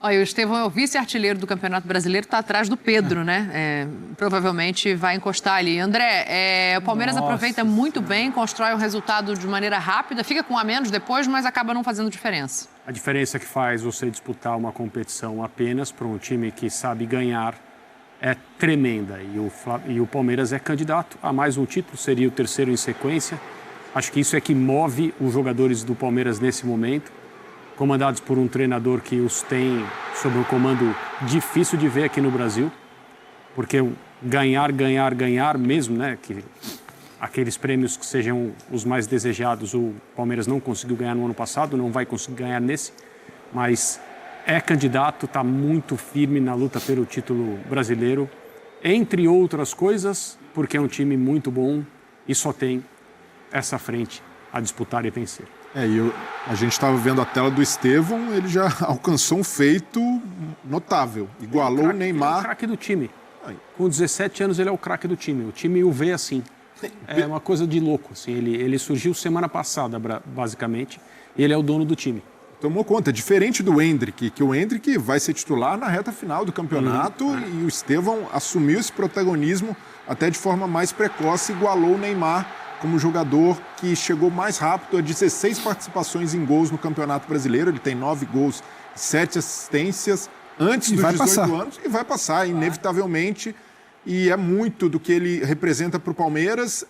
Olha, o Estevão é o vice-artilheiro do Campeonato Brasileiro, está atrás do Pedro, né? Provavelmente vai encostar ali. André, o Palmeiras aproveita muito bem, constrói o resultado de maneira rápida, fica com um a menos depois, mas acaba não fazendo diferença. A diferença que faz você disputar uma competição apenas para um time que sabe ganhar é tremenda. E o Palmeiras é candidato a mais um título, seria o terceiro em sequência. Acho que isso é que move os jogadores do Palmeiras nesse momento, comandados por um treinador que os tem sob um comando difícil de ver aqui no Brasil, porque ganhar mesmo, né, que aqueles prêmios que sejam os mais desejados, o Palmeiras não conseguiu ganhar no ano passado, não vai conseguir ganhar nesse, mas é candidato, está muito firme na luta pelo título brasileiro, entre outras coisas, porque é um time muito bom e só tem essa frente a disputar e vencer. A gente estava vendo a tela do Estevão, ele já alcançou um feito notável. Igualou o Neymar. É o craque do time. Com 17 anos ele é o craque do time. O time o vê assim. É uma coisa de louco. Assim. Ele surgiu semana passada, basicamente, e ele é o dono do time. Tomou conta. Diferente do Endrick, que o Endrick vai ser titular na reta final do campeonato e o Estevão assumiu esse protagonismo até de forma mais precoce, igualou o Neymar como jogador que chegou mais rápido a 16 participações em gols no Campeonato Brasileiro. Ele tem 9 gols e 7 assistências antes dos 18 anos e vai passar, inevitavelmente. E é muito do que ele representa para o Palmeiras.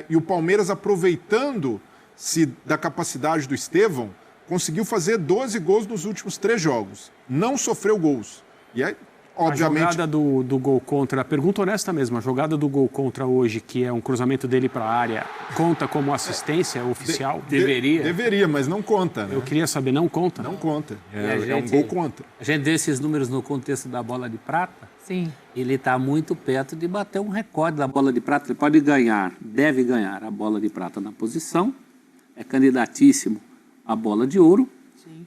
E o Palmeiras, aproveitando-se da capacidade do Estevão, conseguiu fazer 12 gols nos últimos 3 jogos. Não sofreu gols. E aí, obviamente... A jogada do gol contra, a pergunta honesta mesmo, a jogada do gol contra hoje, que é um cruzamento dele para a área, conta como assistência oficial? Deveria, mas não conta. Né? Eu queria saber, não conta? Não conta. É um gol contra. A gente vê esses números no contexto da bola de prata. Sim. Ele está muito perto de bater um recorde da bola de prata. Ele pode ganhar, deve ganhar a bola de prata na posição, é candidatíssimo à bola de ouro,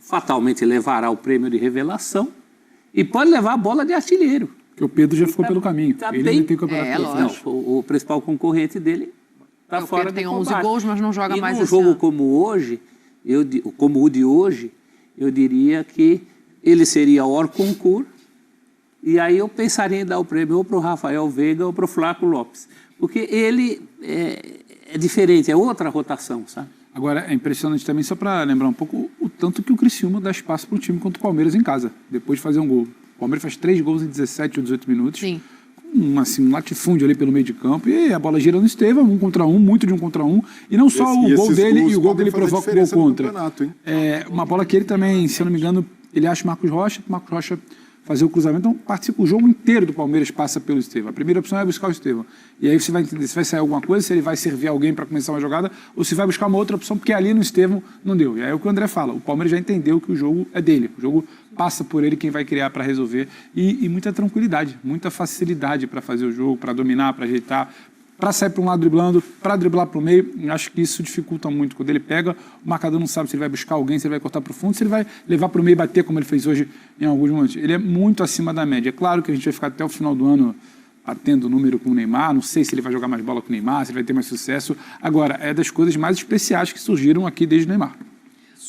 fatalmente levará o prêmio de revelação e pode levar a bola de artilheiro. Porque o Pedro já ficou pelo caminho. Ele não tem campeonato. O principal concorrente dele está fora do tem 11 combate. gols, mas não joga mais esse num jogo ano. como o de hoje, eu diria que ele seria hors concours. E aí eu pensaria em dar o prêmio ou para o Rafael Veiga ou para o Flaco Lopes. Porque ele é diferente, é outra rotação, sabe? Agora, é impressionante também, só para lembrar um pouco, o tanto que o Criciúma dá espaço para o time contra o Palmeiras em casa, depois de fazer um gol. O Palmeiras faz 3 gols em 17 ou 18 minutos. Sim. Um latifúndio ali pelo meio de campo, e a bola gira no Estevão, 1 contra 1, muito de 1 contra 1. E não só o gol dele, e o gol dele provoca o gol contra. Uma bola que ele também, se eu não me engano, ele acha o Marcos Rocha fazer o cruzamento, então participa o jogo inteiro do Palmeiras passa pelo Estevão. A primeira opção é buscar o Estevão. E aí você vai entender se vai sair alguma coisa, se ele vai servir alguém para começar uma jogada, ou se vai buscar uma outra opção, porque ali no Estevão não deu. E aí é o que o André fala, o Palmeiras já entendeu que o jogo é dele, o jogo passa por ele, quem vai criar para resolver, e muita tranquilidade, muita facilidade para fazer o jogo, para dominar, para ajeitar, para sair para um lado driblando, para driblar para o meio. Acho que isso dificulta muito. Quando ele pega, o marcador não sabe se ele vai buscar alguém, se ele vai cortar para o fundo, se ele vai levar para o meio e bater, como ele fez hoje em alguns momentos. Ele é muito acima da média. É claro que a gente vai ficar até o final do ano batendo o número com o Neymar, não sei se ele vai jogar mais bola com o Neymar, se ele vai ter mais sucesso. Agora, é das coisas mais especiais que surgiram aqui desde o Neymar.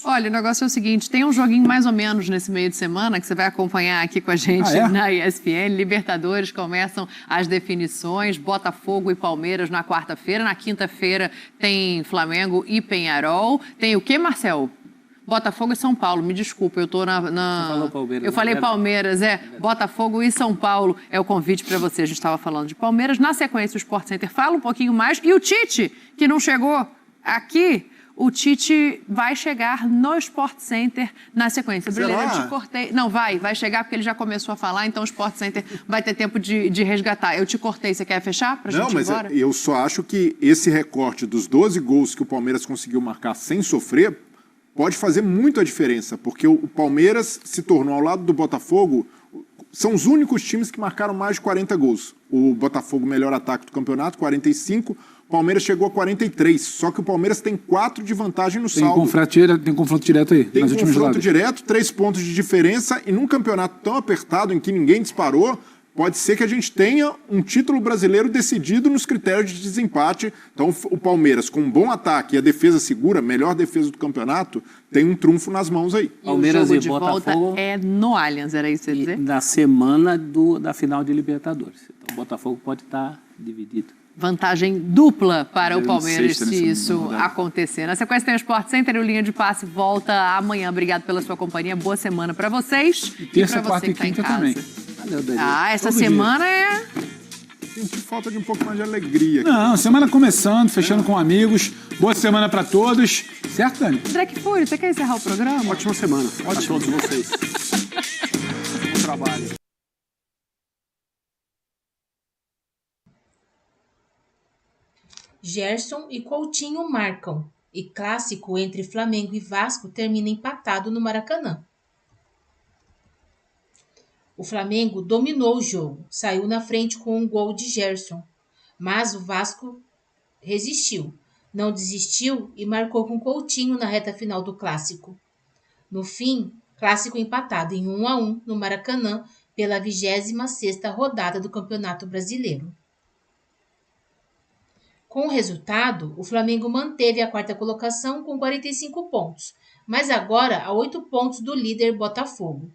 Olha, o negócio é o seguinte, tem um joguinho mais ou menos nesse meio de semana que você vai acompanhar aqui com a gente na ESPN. Libertadores começam as definições, Botafogo e Palmeiras na quarta-feira. Na quinta-feira tem Flamengo e Peñarol. Tem o quê, Marcel? Botafogo e São Paulo, me desculpa, eu tô na... Você falou Palmeiras. Eu falei Palmeiras, Botafogo e São Paulo é o convite para você. A gente estava falando de Palmeiras. Na sequência, o Sport Center fala um pouquinho mais. E o Tite, que não chegou aqui... O Tite vai chegar no Sport Center na sequência. Brilheiro, eu te cortei. Não, vai chegar porque ele já começou a falar, então o Sport Center vai ter tempo de resgatar. Eu te cortei, você quer fechar pra gente ir embora? Não, mas eu só acho que esse recorte dos 12 gols que o Palmeiras conseguiu marcar sem sofrer pode fazer muito a diferença, porque o Palmeiras se tornou, ao lado do Botafogo, são os únicos times que marcaram mais de 40 gols. O Botafogo, melhor ataque do campeonato, 45. O Palmeiras chegou a 43, só que o Palmeiras tem 4 de vantagem no saldo. Tem confronto direto aí. Tem confronto direto, 3 pontos de diferença, e num campeonato tão apertado em que ninguém disparou, pode ser que a gente tenha um título brasileiro decidido nos critérios de desempate. Então o Palmeiras, com um bom ataque e a defesa segura, melhor defesa do campeonato, tem um trunfo nas mãos aí. Palmeiras e Botafogo é no Allianz, era isso que você ia dizer? Na semana da final de Libertadores. Então o Botafogo pode estar dividido. Vantagem dupla para o Palmeiras se isso acontecer. Na sequência tem o Sport Center e o Linha de Passe volta amanhã. Obrigado pela sua companhia. Boa semana para vocês. E terça, para você que está em casa. Também. Essa semana é... Senti falta de um pouco mais de alegria. Não, semana começando, fechando com amigos. Boa semana para todos. Certo, Dani? Drake Fury, você quer encerrar o programa? Ótima semana a todos vocês. Bom trabalho. Gerson e Coutinho marcam, e clássico entre Flamengo e Vasco termina empatado no Maracanã. O Flamengo dominou o jogo, saiu na frente com um gol de Gerson, mas o Vasco resistiu. Não desistiu e marcou com Coutinho na reta final do clássico. No fim, clássico empatado em 1-1 no Maracanã pela 26ª rodada do Campeonato Brasileiro. Com o resultado, o Flamengo manteve a 4ª colocação com 45 pontos, mas agora a 8 pontos do líder Botafogo.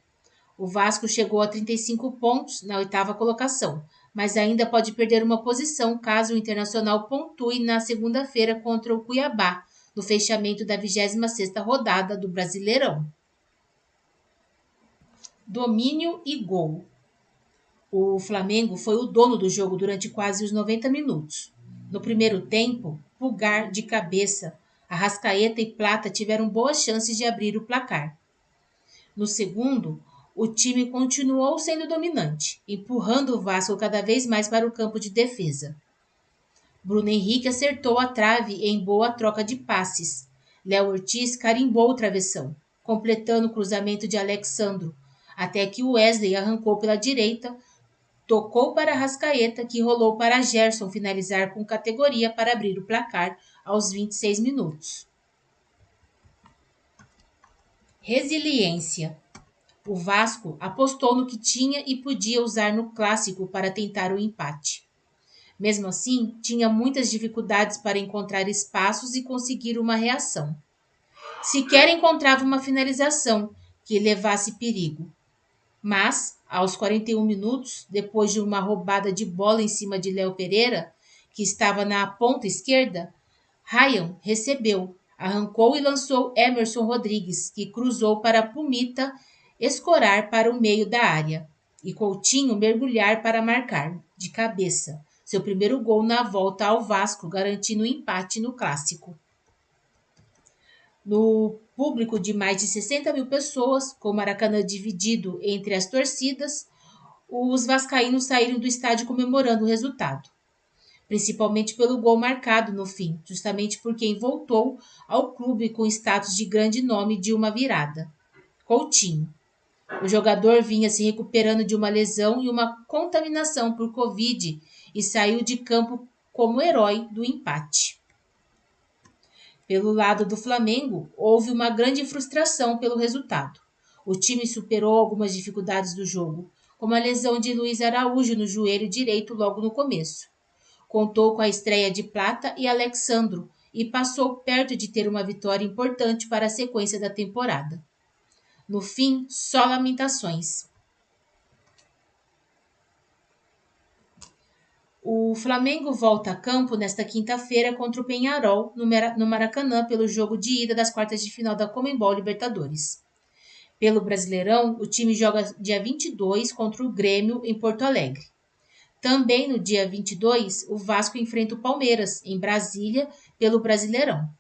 O Vasco chegou a 35 pontos na 8ª colocação, mas ainda pode perder uma posição caso o Internacional pontue na segunda-feira contra o Cuiabá, no fechamento da 26ª rodada do Brasileirão. Domínio e gol. O Flamengo foi o dono do jogo durante quase os 90 minutos. No primeiro tempo, Pulgar de cabeça, Arrascaeta e Plata tiveram boas chances de abrir o placar. No segundo, o time continuou sendo dominante, empurrando o Vasco cada vez mais para o campo de defesa. Bruno Henrique acertou a trave em boa troca de passes. Léo Ortiz carimbou o travessão, completando o cruzamento de Alexandro, até que o Wesley arrancou pela direita, tocou para Arrascaeta, que rolou para Gerson finalizar com categoria para abrir o placar aos 26 minutos. Resiliência. O Vasco apostou no que tinha e podia usar no clássico para tentar o empate. Mesmo assim, tinha muitas dificuldades para encontrar espaços e conseguir uma reação. Sequer encontrava uma finalização que levasse perigo. Mas, aos 41 minutos, depois de uma roubada de bola em cima de Léo Pereira, que estava na ponta esquerda, Ryan recebeu, arrancou e lançou Emerson Rodrigues, que cruzou para Pumita escorar para o meio da área, e Coutinho mergulhar para marcar, de cabeça, seu primeiro gol na volta ao Vasco, garantindo o empate no clássico. No público de mais de 60 mil pessoas, com o Maracanã dividido entre as torcidas, os vascaínos saíram do estádio comemorando o resultado, principalmente pelo gol marcado no fim, justamente por quem voltou ao clube com status de grande nome de uma virada, Coutinho. O jogador vinha se recuperando de uma lesão e uma contaminação por Covid e saiu de campo como herói do empate. Pelo lado do Flamengo, houve uma grande frustração pelo resultado. O time superou algumas dificuldades do jogo, como a lesão de Luiz Araújo no joelho direito logo no começo. Contou com a estreia de Plata e Alexandro e passou perto de ter uma vitória importante para a sequência da temporada. No fim, só lamentações. O Flamengo volta a campo nesta quinta-feira contra o Peñarol, no Maracanã, pelo jogo de ida das quartas de final da Conmebol Libertadores. Pelo Brasileirão, o time joga dia 22 contra o Grêmio, em Porto Alegre. Também no dia 22, o Vasco enfrenta o Palmeiras, em Brasília, pelo Brasileirão.